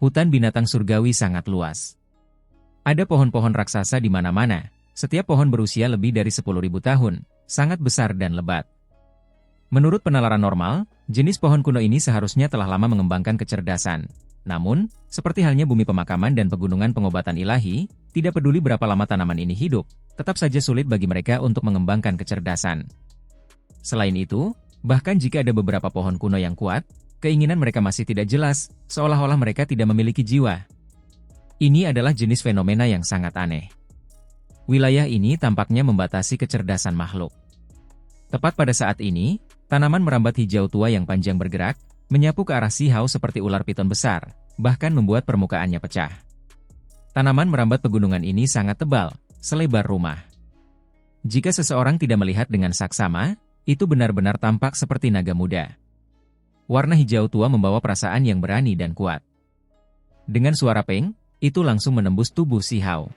Hutan binatang surgawi sangat luas. Ada pohon-pohon raksasa di mana-mana. Setiap pohon berusia lebih dari 10.000 tahun, sangat besar dan lebat. Menurut penalaran normal, jenis pohon kuno ini seharusnya telah lama mengembangkan kecerdasan. Namun, seperti halnya bumi pemakaman dan pegunungan pengobatan ilahi, tidak peduli berapa lama tanaman ini hidup, tetap saja sulit bagi mereka untuk mengembangkan kecerdasan. Selain itu, bahkan jika ada beberapa pohon kuno yang kuat, keinginan mereka masih tidak jelas, seolah-olah mereka tidak memiliki jiwa. Ini adalah jenis fenomena yang sangat aneh. Wilayah ini tampaknya membatasi kecerdasan makhluk. Tepat pada saat ini, tanaman merambat hijau tua yang panjang bergerak, menyapu ke arah Xi Hao seperti ular piton besar, bahkan membuat permukaannya pecah. Tanaman merambat pegunungan ini sangat tebal, selebar rumah. Jika seseorang tidak melihat dengan saksama, itu benar-benar tampak seperti naga muda. Warna hijau tua membawa perasaan yang berani dan kuat. Dengan suara peng, itu langsung menembus tubuh Xi Hao.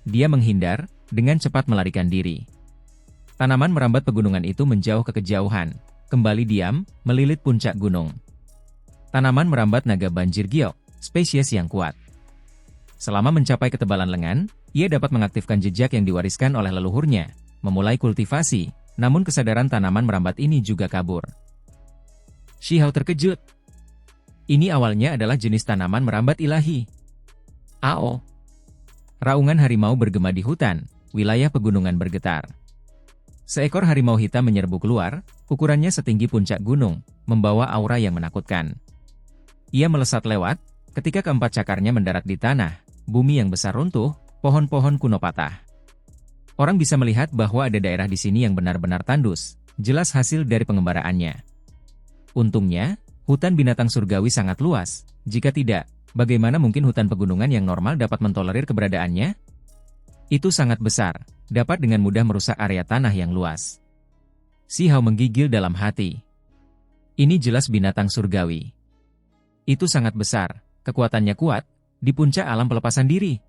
Dia menghindar, dengan cepat melarikan diri. Tanaman merambat pegunungan itu menjauh ke kejauhan, kembali diam, melilit puncak gunung. Tanaman merambat naga banjir giok, spesies yang kuat. Selama mencapai ketebalan lengan, ia dapat mengaktifkan jejak yang diwariskan oleh leluhurnya, memulai kultivasi, namun kesadaran tanaman merambat ini juga kabur. Xi Hao terkejut. Ini awalnya adalah jenis tanaman merambat ilahi. Ao! Raungan harimau bergema di hutan, wilayah pegunungan bergetar. Seekor harimau hitam menyerbu keluar, ukurannya setinggi puncak gunung, membawa aura yang menakutkan. Ia melesat lewat, ketika keempat cakarnya mendarat di tanah, bumi yang besar runtuh, pohon-pohon kuno patah. Orang bisa melihat bahwa ada daerah di sini yang benar-benar tandus, jelas hasil dari pengembaraannya. Untungnya, hutan binatang surgawi sangat luas. Jika tidak, bagaimana mungkin hutan pegunungan yang normal dapat mentolerir keberadaannya? Itu sangat besar, dapat dengan mudah merusak area tanah yang luas. Xi Hao menggigil dalam hati. Ini jelas binatang surgawi. Itu sangat besar, kekuatannya kuat, di puncak alam pelepasan diri.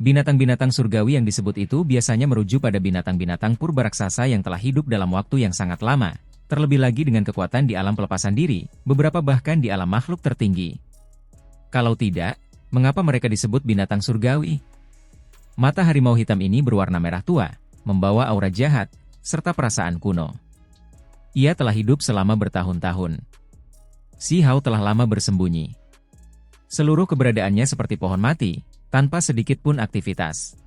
Binatang-binatang surgawi yang disebut itu biasanya merujuk pada binatang-binatang purba raksasa yang telah hidup dalam waktu yang sangat lama. Terlebih lagi dengan kekuatan di alam pelepasan diri, beberapa bahkan di alam makhluk tertinggi. Kalau tidak, mengapa mereka disebut binatang surgawi? Mata harimau hitam ini berwarna merah tua, membawa aura jahat, serta perasaan kuno. Ia telah hidup selama bertahun-tahun. Xi Hao telah lama bersembunyi. Seluruh keberadaannya seperti pohon mati, tanpa sedikit pun aktivitas.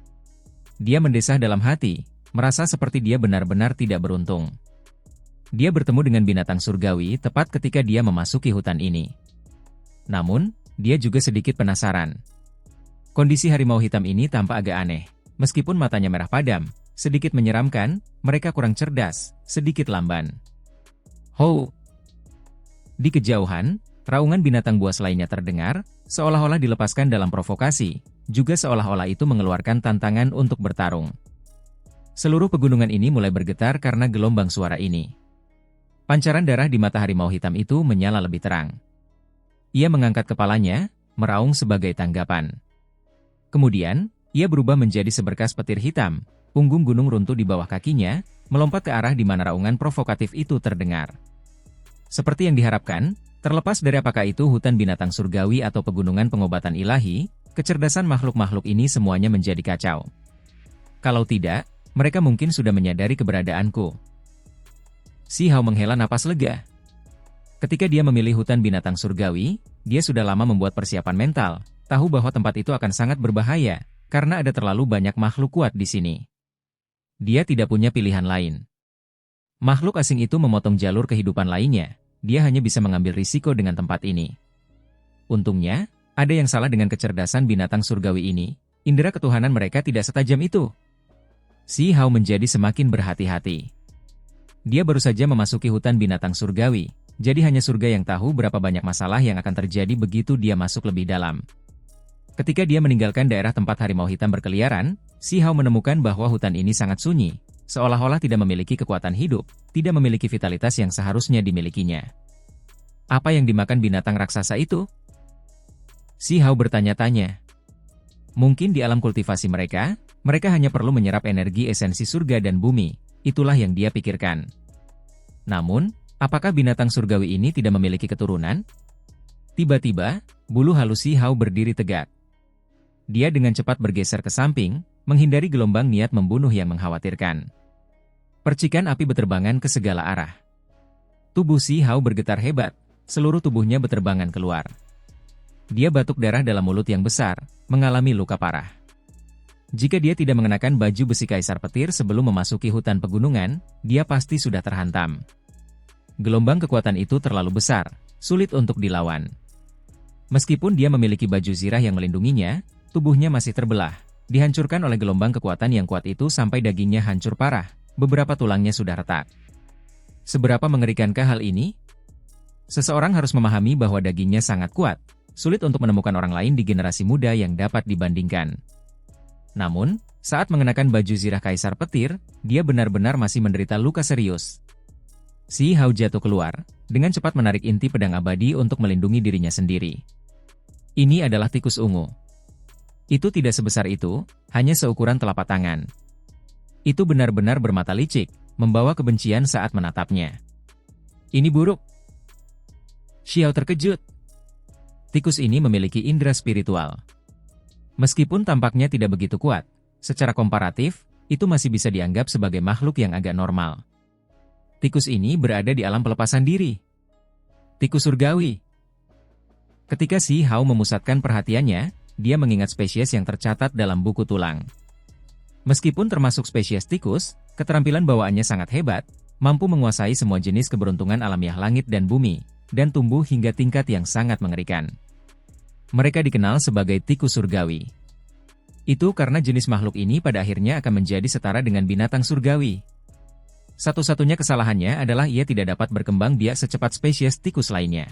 Dia mendesah dalam hati, merasa seperti dia benar-benar tidak beruntung. Dia bertemu dengan binatang surgawi tepat ketika dia memasuki hutan ini. Namun, dia juga sedikit penasaran. Kondisi harimau hitam ini tampak agak aneh. Meskipun matanya merah padam, sedikit menyeramkan, mereka kurang cerdas, sedikit lamban. Ho! Di kejauhan, raungan binatang buas lainnya terdengar, seolah-olah dilepaskan dalam provokasi, juga seolah-olah itu mengeluarkan tantangan untuk bertarung. Seluruh pegunungan ini mulai bergetar karena gelombang suara ini. Pancaran darah di mata harimau hitam itu menyala lebih terang. Ia mengangkat kepalanya, meraung sebagai tanggapan. Kemudian, ia berubah menjadi seberkas petir hitam, punggung gunung runtuh di bawah kakinya, melompat ke arah di mana raungan provokatif itu terdengar. Seperti yang diharapkan, terlepas dari apakah itu hutan binatang surgawi atau pegunungan pengobatan ilahi, kecerdasan makhluk-makhluk ini semuanya menjadi kacau. Kalau tidak, mereka mungkin sudah menyadari keberadaanku. Xi Hao menghela napas lega. Ketika dia memilih hutan binatang surgawi, dia sudah lama membuat persiapan mental, tahu bahwa tempat itu akan sangat berbahaya, karena ada terlalu banyak makhluk kuat di sini. Dia tidak punya pilihan lain. Makhluk asing itu memotong jalur kehidupan lainnya, dia hanya bisa mengambil risiko dengan tempat ini. Untungnya, ada yang salah dengan kecerdasan binatang surgawi ini, indera ketuhanan mereka tidak setajam itu. Xi Hao menjadi semakin berhati-hati. Dia baru saja memasuki hutan binatang surgawi, jadi hanya surga yang tahu berapa banyak masalah yang akan terjadi begitu dia masuk lebih dalam. Ketika dia meninggalkan daerah tempat harimau hitam berkeliaran, Xi Hao menemukan bahwa hutan ini sangat sunyi, seolah-olah tidak memiliki kekuatan hidup, tidak memiliki vitalitas yang seharusnya dimilikinya. Apa yang dimakan binatang raksasa itu? Xi Hao bertanya-tanya. Mungkin di alam kultivasi mereka hanya perlu menyerap energi esensi surga dan bumi. Itulah yang dia pikirkan. Namun, apakah binatang surgawi ini tidak memiliki keturunan? Tiba-tiba, bulu halus Si Hao berdiri tegak. Dia dengan cepat bergeser ke samping, menghindari gelombang niat membunuh yang mengkhawatirkan. Percikan api berterbangan ke segala arah. Tubuh Si Hao bergetar hebat, seluruh tubuhnya berterbangan keluar. Dia batuk darah dalam mulut yang besar, mengalami luka parah. Jika dia tidak mengenakan baju besi kaisar petir sebelum memasuki hutan pegunungan, dia pasti sudah terhantam. Gelombang kekuatan itu terlalu besar, sulit untuk dilawan. Meskipun dia memiliki baju zirah yang melindunginya, tubuhnya masih terbelah, dihancurkan oleh gelombang kekuatan yang kuat itu sampai dagingnya hancur parah, beberapa tulangnya sudah retak. Seberapa mengerikankah hal ini? Seseorang harus memahami bahwa dagingnya sangat kuat, sulit untuk menemukan orang lain di generasi muda yang dapat dibandingkan. Namun, saat mengenakan baju zirah kaisar petir, dia benar-benar masih menderita luka serius. Si Hao jatuh keluar, dengan cepat menarik inti pedang abadi untuk melindungi dirinya sendiri. Ini adalah tikus ungu. Itu tidak sebesar itu, hanya seukuran telapak tangan. Itu benar-benar bermata licik, membawa kebencian saat menatapnya. Ini buruk. Xiao terkejut. Tikus ini memiliki indera spiritual. Meskipun tampaknya tidak begitu kuat, secara komparatif, itu masih bisa dianggap sebagai makhluk yang agak normal. Tikus ini berada di alam pelepasan diri. Tikus surgawi. Ketika Si Hao memusatkan perhatiannya, dia mengingat spesies yang tercatat dalam buku tulang. Meskipun termasuk spesies tikus, keterampilan bawaannya sangat hebat, mampu menguasai semua jenis keberuntungan alamiah langit dan bumi, dan tumbuh hingga tingkat yang sangat mengerikan. Mereka dikenal sebagai tikus surgawi. Itu karena jenis makhluk ini pada akhirnya akan menjadi setara dengan binatang surgawi. Satu-satunya kesalahannya adalah ia tidak dapat berkembang biak secepat spesies tikus lainnya.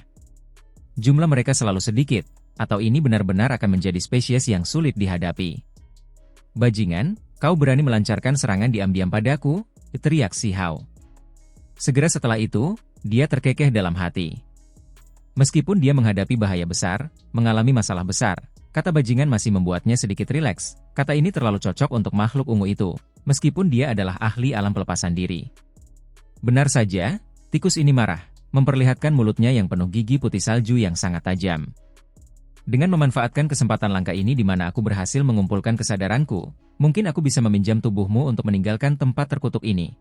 Jumlah mereka selalu sedikit, atau ini benar-benar akan menjadi spesies yang sulit dihadapi. Bajingan, kau berani melancarkan serangan diam-diam padaku, teriak Si Hao. Segera setelah itu, dia terkekeh dalam hati. Meskipun dia menghadapi bahaya besar, mengalami masalah besar, kata bajingan masih membuatnya sedikit rileks. Kata ini terlalu cocok untuk makhluk ungu itu, meskipun dia adalah ahli alam pelepasan diri. Benar saja, tikus ini marah, memperlihatkan mulutnya yang penuh gigi putih salju yang sangat tajam. Dengan memanfaatkan kesempatan langka ini di mana aku berhasil mengumpulkan kesadaranku, mungkin aku bisa meminjam tubuhmu untuk meninggalkan tempat terkutuk ini.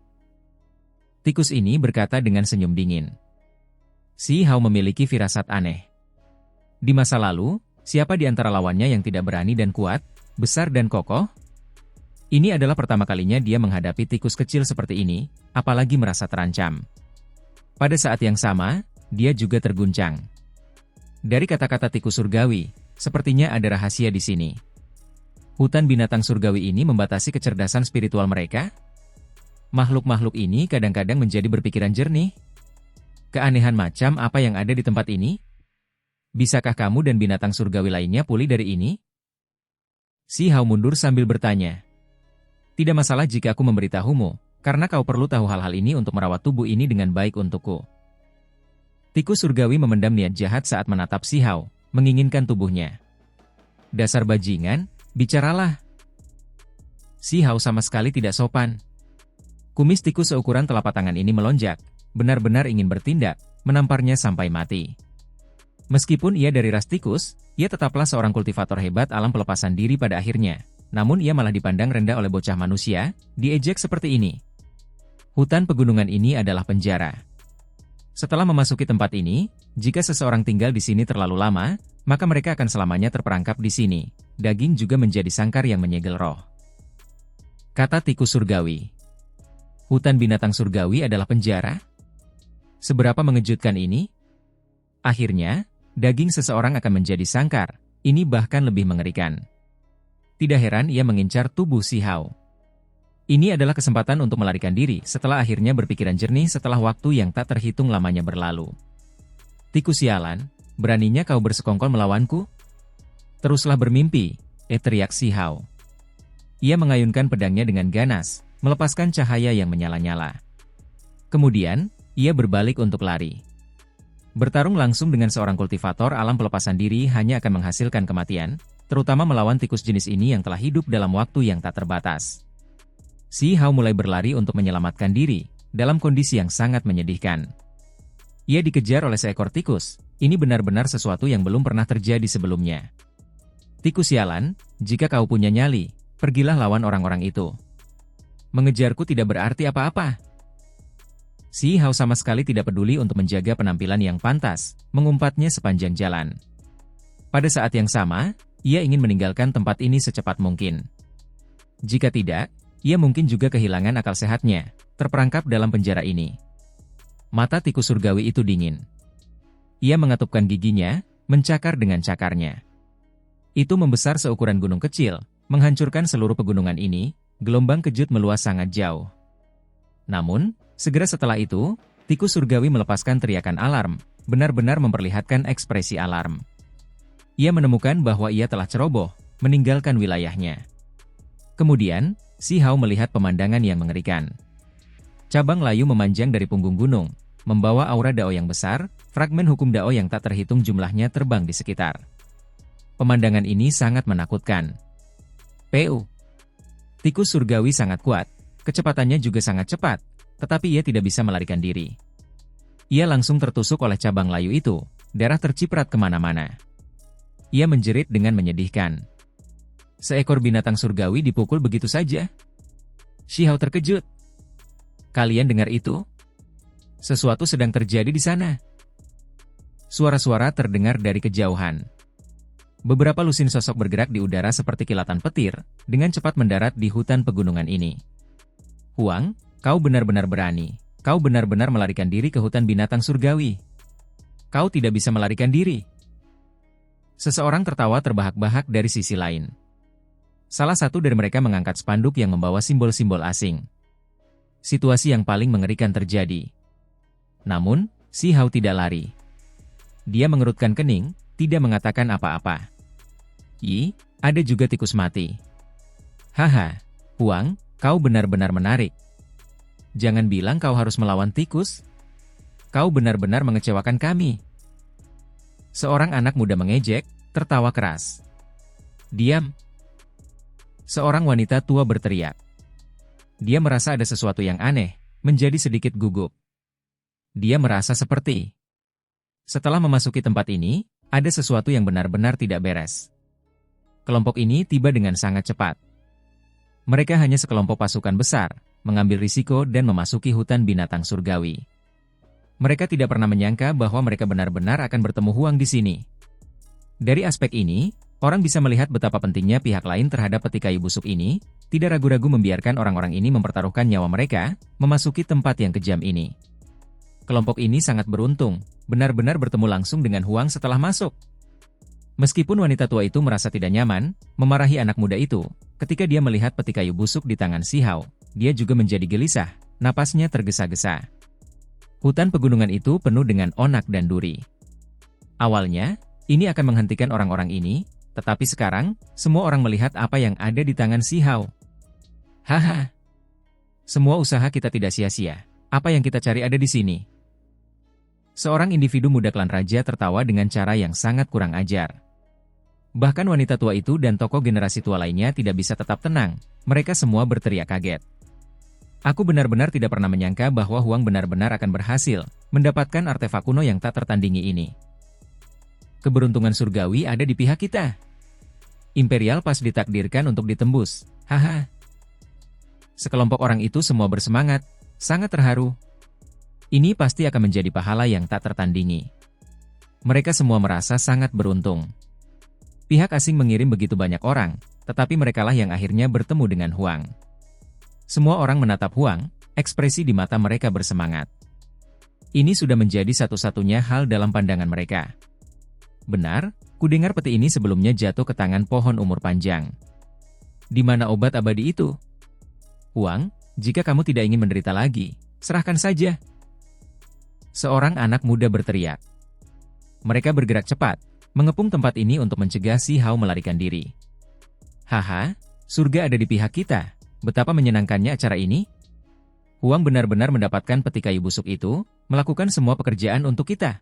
Tikus ini berkata dengan senyum dingin. Si Hao memiliki firasat aneh. Di masa lalu, siapa di antara lawannya yang tidak berani dan kuat, besar dan kokoh? Ini adalah pertama kalinya dia menghadapi tikus kecil seperti ini, apalagi merasa terancam. Pada saat yang sama, dia juga terguncang. Dari kata-kata tikus surgawi, sepertinya ada rahasia di sini. Hutan binatang surgawi ini membatasi kecerdasan spiritual mereka? Makhluk-makhluk ini kadang-kadang menjadi berpikiran jernih. Keanehan macam apa yang ada di tempat ini? Bisakah kamu dan binatang surgawi lainnya pulih dari ini? Si Hao mundur sambil bertanya. Tidak masalah jika aku memberitahumu, karena kau perlu tahu hal-hal ini untuk merawat tubuh ini dengan baik untukku. Tikus surgawi memendam niat jahat saat menatap Si Hao, menginginkan tubuhnya. Dasar bajingan, bicaralah. Si Hao sama sekali tidak sopan. Kumis tikus seukuran telapak tangan ini melonjak, benar-benar ingin bertindak, menamparnya sampai mati. Meskipun ia dari ras tikus, ia tetaplah seorang kultivator hebat alam pelepasan diri pada akhirnya. Namun ia malah dipandang rendah oleh bocah manusia, diejek seperti ini. Hutan pegunungan ini adalah penjara. Setelah memasuki tempat ini, jika seseorang tinggal di sini terlalu lama, maka mereka akan selamanya terperangkap di sini. Daging juga menjadi sangkar yang menyegel roh. Kata tikus surgawi. Hutan binatang surgawi adalah penjara? Seberapa mengejutkan ini? Akhirnya, daging seseorang akan menjadi sangkar. Ini bahkan lebih mengerikan. Tidak heran ia mengincar tubuh Si Hao. Ini adalah kesempatan untuk melarikan diri setelah akhirnya berpikiran jernih setelah waktu yang tak terhitung lamanya berlalu. Tikus sialan, beraninya kau bersekongkol melawanku? Teruslah bermimpi, teriak Si Hao. Ia mengayunkan pedangnya dengan ganas, melepaskan cahaya yang menyala-nyala. Kemudian, ia berbalik untuk lari. Bertarung langsung dengan seorang kultivator alam pelepasan diri hanya akan menghasilkan kematian, terutama melawan tikus jenis ini yang telah hidup dalam waktu yang tak terbatas. Si Hao mulai berlari untuk menyelamatkan diri, dalam kondisi yang sangat menyedihkan. Ia dikejar oleh seekor tikus, Ini benar-benar sesuatu yang belum pernah terjadi sebelumnya. Tikus sialan, jika kau punya nyali, pergilah lawan orang-orang itu. Mengejarku tidak berarti apa-apa. Si Hao sama sekali tidak peduli untuk menjaga penampilan yang pantas, mengumpatnya sepanjang jalan. Pada saat yang sama, ia ingin meninggalkan tempat ini secepat mungkin. Jika tidak, ia mungkin juga kehilangan akal sehatnya, terperangkap dalam penjara ini. Mata tikus surgawi itu dingin. Ia mengatupkan giginya, mencakar dengan cakarnya. Itu membesar seukuran gunung kecil, menghancurkan seluruh pegunungan ini, gelombang kejut meluas sangat jauh. Namun, segera setelah itu, tikus surgawi melepaskan teriakan alarm, benar-benar memperlihatkan ekspresi alarm. Ia menemukan bahwa ia telah ceroboh, meninggalkan wilayahnya. Kemudian, si Hao melihat pemandangan yang mengerikan. Cabang layu memanjang dari punggung gunung, membawa aura dao yang besar, fragmen hukum dao yang tak terhitung jumlahnya terbang di sekitar. Pemandangan ini sangat menakutkan. PU. Tikus surgawi sangat kuat, kecepatannya juga sangat cepat, tetapi ia tidak bisa melarikan diri. Ia langsung tertusuk oleh cabang layu itu, darah terciprat kemana-mana. Ia menjerit dengan menyedihkan. Seekor binatang surgawi dipukul begitu saja. Si Hao terkejut. Kalian dengar itu? Sesuatu sedang terjadi di sana. Suara-suara terdengar dari kejauhan. Beberapa lusin sosok bergerak di udara seperti kilatan petir, dengan cepat mendarat di hutan pegunungan ini. Huang, kau benar-benar berani. Kau benar-benar melarikan diri ke hutan binatang surgawi. Kau tidak bisa melarikan diri. Seseorang tertawa terbahak-bahak dari sisi lain. Salah satu dari mereka mengangkat spanduk yang membawa simbol-simbol asing. Situasi yang paling mengerikan terjadi. Namun, si Hao tidak lari. Dia mengerutkan kening, tidak mengatakan apa-apa. Ada juga tikus mati. Haha, Huang, kau benar-benar menarik. Jangan bilang kau harus melawan tikus. Kau benar-benar mengecewakan kami. Seorang anak muda mengejek, tertawa keras. Diam. Seorang wanita tua berteriak. Dia merasa ada sesuatu yang aneh, menjadi sedikit gugup. Dia merasa seperti. Setelah memasuki tempat ini, ada sesuatu yang benar-benar tidak beres. Kelompok ini tiba dengan sangat cepat. Mereka hanya sekelompok pasukan besar, mengambil risiko dan memasuki hutan binatang surgawi. Mereka tidak pernah menyangka bahwa mereka benar-benar akan bertemu Huang di sini. Dari aspek ini, orang bisa melihat betapa pentingnya pihak lain terhadap peti kayu busuk ini, tidak ragu-ragu membiarkan orang-orang ini mempertaruhkan nyawa mereka, memasuki tempat yang kejam ini. Kelompok ini sangat beruntung, benar-benar bertemu langsung dengan Huang setelah masuk. Meskipun wanita tua itu merasa tidak nyaman, memarahi anak muda itu, ketika dia melihat peti kayu busuk di tangan si Hao, dia juga menjadi gelisah, napasnya tergesa-gesa. Hutan pegunungan itu penuh dengan onak dan duri. Awalnya, ini akan menghentikan orang-orang ini, tetapi sekarang, semua orang melihat apa yang ada di tangan si Hao. Haha. Semua usaha kita tidak sia-sia. Apa yang kita cari ada di sini. Seorang individu muda klan raja tertawa dengan cara yang sangat kurang ajar. Bahkan wanita tua itu dan tokoh generasi tua lainnya tidak bisa tetap tenang, mereka semua berteriak kaget. Aku benar-benar tidak pernah menyangka bahwa Huang benar-benar akan berhasil mendapatkan artefak kuno yang tak tertandingi ini. Keberuntungan surgawi ada di pihak kita. Imperial pas ditakdirkan untuk ditembus, haha. Sekelompok orang itu semua bersemangat, sangat terharu. Ini pasti akan menjadi pahala yang tak tertandingi. Mereka semua merasa sangat beruntung. Pihak asing mengirim begitu banyak orang, tetapi merekalah yang akhirnya bertemu dengan Huang. Semua orang menatap Huang, ekspresi di mata mereka bersemangat. Ini sudah menjadi satu-satunya hal dalam pandangan mereka. Benar, kudengar peti ini sebelumnya jatuh ke tangan pohon umur panjang. Di mana obat abadi itu? Huang, jika kamu tidak ingin menderita lagi, serahkan saja. Seorang anak muda berteriak. Mereka bergerak cepat, mengepung tempat ini untuk mencegah si Hao melarikan diri. Haha, surga ada di pihak kita. Betapa menyenangkannya acara ini. Huang benar-benar mendapatkan peti kayu busuk itu, melakukan semua pekerjaan untuk kita.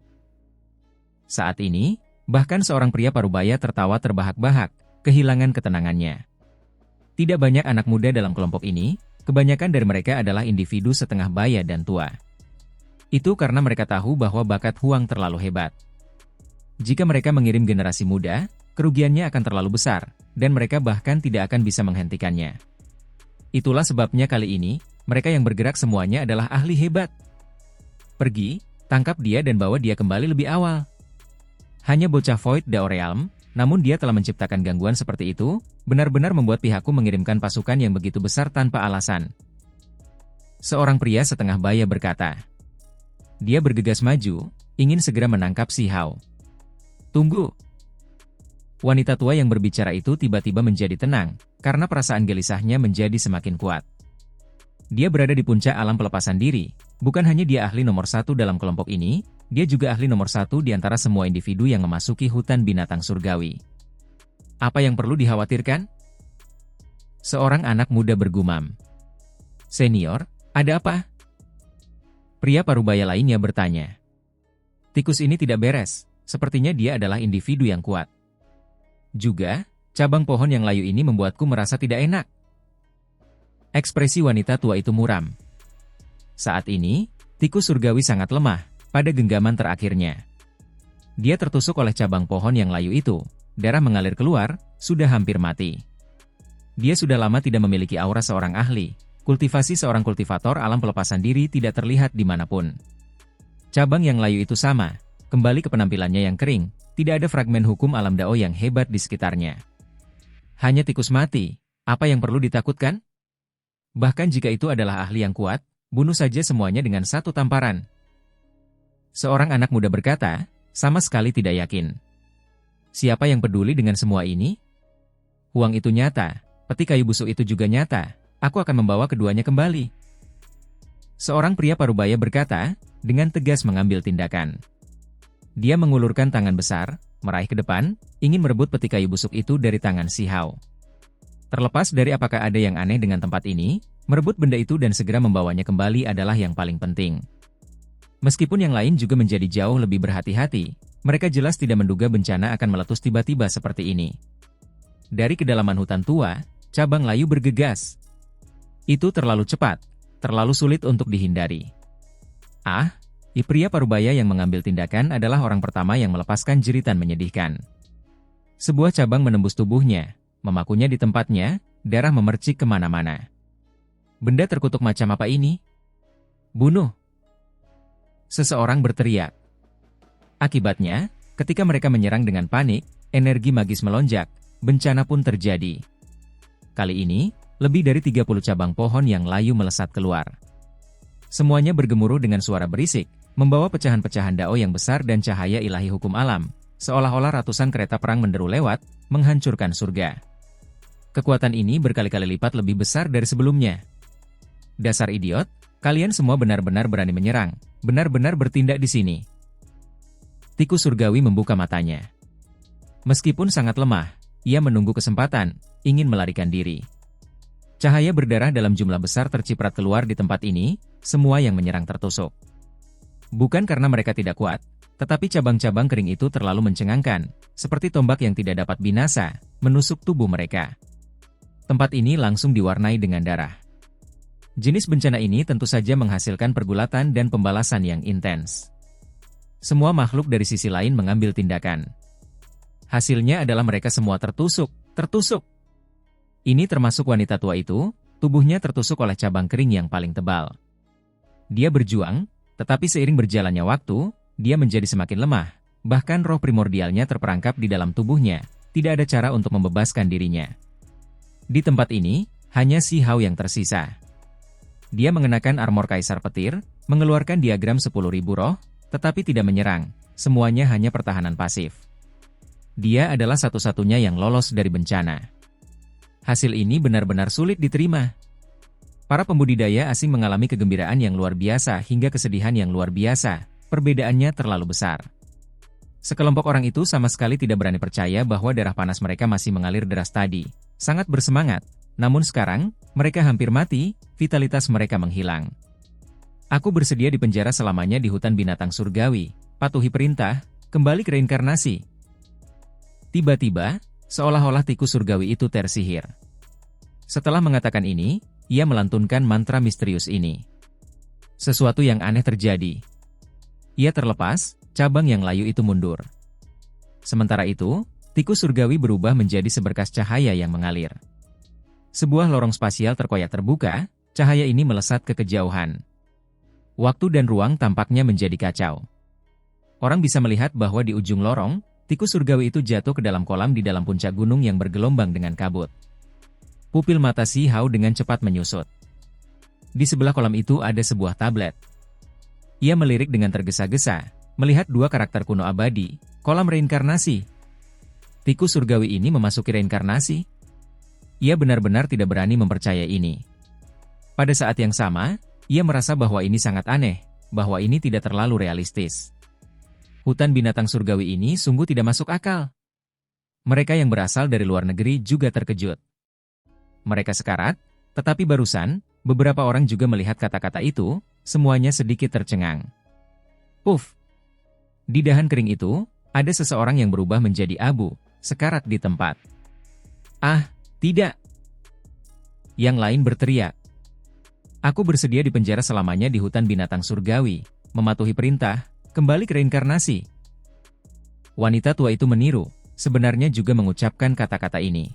Saat ini, bahkan seorang pria parubaya tertawa terbahak-bahak, kehilangan ketenangannya. Tidak banyak anak muda dalam kelompok ini, kebanyakan dari mereka adalah individu setengah baya dan tua. Itu karena mereka tahu bahwa bakat Huang terlalu hebat. Jika mereka mengirim generasi muda, kerugiannya akan terlalu besar, dan mereka bahkan tidak akan bisa menghentikannya. Itulah sebabnya kali ini, mereka yang bergerak semuanya adalah ahli hebat. Pergi, tangkap dia dan bawa dia kembali lebih awal. Hanya bocah Void the Realm, namun dia telah menciptakan gangguan seperti itu, benar-benar membuat pihakku mengirimkan pasukan yang begitu besar tanpa alasan. Seorang pria setengah baya berkata. Dia bergegas maju, ingin segera menangkap Si Hao. Tunggu. Wanita tua yang berbicara itu tiba-tiba menjadi tenang, karena perasaan gelisahnya menjadi semakin kuat. Dia berada di puncak alam pelepasan diri, bukan hanya dia ahli nomor 1 dalam kelompok ini, dia juga ahli nomor 1 di antara semua individu yang memasuki hutan binatang surgawi. Apa yang perlu dikhawatirkan? Seorang anak muda bergumam. Senior, ada apa? Pria parubaya lainnya bertanya. Tikus ini tidak beres. Sepertinya dia adalah individu yang kuat. Juga, cabang pohon yang layu ini membuatku merasa tidak enak. Ekspresi wanita tua itu muram. Saat ini, tikus surgawi sangat lemah, pada genggaman terakhirnya. Dia tertusuk oleh cabang pohon yang layu itu, darah mengalir keluar, sudah hampir mati. Dia sudah lama tidak memiliki aura seorang ahli, kultivasi seorang kultivator alam pelepasan diri tidak terlihat dimanapun. Cabang yang layu itu sama. Kembali ke penampilannya yang kering, tidak ada fragmen hukum alam Dao yang hebat di sekitarnya. Hanya tikus mati, apa yang perlu ditakutkan? Bahkan jika itu adalah ahli yang kuat, bunuh saja semuanya dengan satu tamparan. Seorang anak muda berkata, sama sekali tidak yakin. Siapa yang peduli dengan semua ini? Uang itu nyata, peti kayu busuk itu juga nyata, aku akan membawa keduanya kembali. Seorang pria parubaya berkata, dengan tegas mengambil tindakan. Dia mengulurkan tangan besar, meraih ke depan, ingin merebut peti kayu busuk itu dari tangan Si Hao. Terlepas dari apakah ada yang aneh dengan tempat ini, merebut benda itu dan segera membawanya kembali adalah yang paling penting. Meskipun yang lain juga menjadi jauh lebih berhati-hati, mereka jelas tidak menduga bencana akan meletus tiba-tiba seperti ini. Dari kedalaman hutan tua, cabang layu bergegas. Itu terlalu cepat, terlalu sulit untuk dihindari. Pria parubaya yang mengambil tindakan adalah orang pertama yang melepaskan jeritan menyedihkan. Sebuah cabang menembus tubuhnya, memakunya di tempatnya, darah memercik kemana-mana. Benda terkutuk macam apa ini? Bunuh! Seseorang berteriak. Akibatnya, ketika mereka menyerang dengan panik, energi magis melonjak, bencana pun terjadi. Kali ini, lebih dari 30 cabang pohon yang layu melesat keluar. Semuanya bergemuruh dengan suara berisik, membawa pecahan-pecahan Dao yang besar dan cahaya ilahi hukum alam, seolah-olah ratusan kereta perang menderu lewat, menghancurkan surga. Kekuatan ini berkali-kali lipat lebih besar dari sebelumnya. Dasar idiot, kalian semua benar-benar berani menyerang, benar-benar bertindak di sini. Tikus surgawi membuka matanya. Meskipun sangat lemah, ia menunggu kesempatan, ingin melarikan diri. Cahaya berdarah dalam jumlah besar terciprat keluar di tempat ini, semua yang menyerang tertusuk. Bukan karena mereka tidak kuat, tetapi cabang-cabang kering itu terlalu mencengangkan, seperti tombak yang tidak dapat binasa, menusuk tubuh mereka. Tempat ini langsung diwarnai dengan darah. Jenis bencana ini tentu saja menghasilkan pergulatan dan pembalasan yang intens. Semua makhluk dari sisi lain mengambil tindakan. Hasilnya adalah mereka semua tertusuk. Ini termasuk wanita tua itu, tubuhnya tertusuk oleh cabang kering yang paling tebal. Dia berjuang, tetapi seiring berjalannya waktu, dia menjadi semakin lemah, bahkan roh primordialnya terperangkap di dalam tubuhnya, tidak ada cara untuk membebaskan dirinya. Di tempat ini, hanya Si Hao yang tersisa. Dia mengenakan armor kaisar petir, mengeluarkan diagram 10.000 roh, tetapi tidak menyerang, semuanya hanya pertahanan pasif. Dia adalah satu-satunya yang lolos dari bencana. Hasil ini benar-benar sulit diterima. Para pembudidaya asing mengalami kegembiraan yang luar biasa hingga kesedihan yang luar biasa, perbedaannya terlalu besar. Sekelompok orang itu sama sekali tidak berani percaya bahwa darah panas mereka masih mengalir deras tadi. Sangat bersemangat, namun sekarang, mereka hampir mati, vitalitas mereka menghilang. Aku bersedia dipenjara selamanya di hutan binatang surgawi, patuhi perintah, kembali ke reinkarnasi. Tiba-tiba, seolah-olah tikus surgawi itu tersihir. Setelah mengatakan ini, ia melantunkan mantra misterius ini. Sesuatu yang aneh terjadi. Ia terlepas, cabang yang layu itu mundur. Sementara itu, tikus surgawi berubah menjadi seberkas cahaya yang mengalir. Sebuah lorong spasial terkoyak terbuka, cahaya ini melesat ke kejauhan. Waktu dan ruang tampaknya menjadi kacau. Orang bisa melihat bahwa di ujung lorong, tikus surgawi itu jatuh ke dalam kolam di dalam puncak gunung yang bergelombang dengan kabut. Pupil mata Si Hao dengan cepat menyusut. Di sebelah kolam itu ada sebuah tablet. Ia melirik dengan tergesa-gesa, melihat dua karakter kuno abadi, kolam reinkarnasi. Tikus surgawi ini memasuki reinkarnasi? Ia benar-benar tidak berani mempercayai ini. Pada saat yang sama, ia merasa bahwa ini sangat aneh, bahwa ini tidak terlalu realistis. Hutan binatang surgawi ini sungguh tidak masuk akal. Mereka yang berasal dari luar negeri juga terkejut. Mereka sekarat, tetapi barusan, beberapa orang juga melihat kata-kata itu, semuanya sedikit tercengang. Puff! Di dahan kering itu, ada seseorang yang berubah menjadi abu, sekarat di tempat. Ah, tidak! Yang lain berteriak. Aku bersedia dipenjara selamanya di hutan binatang surgawi, mematuhi perintah, kembali ke reinkarnasi. Wanita tua itu meniru, sebenarnya juga mengucapkan kata-kata ini.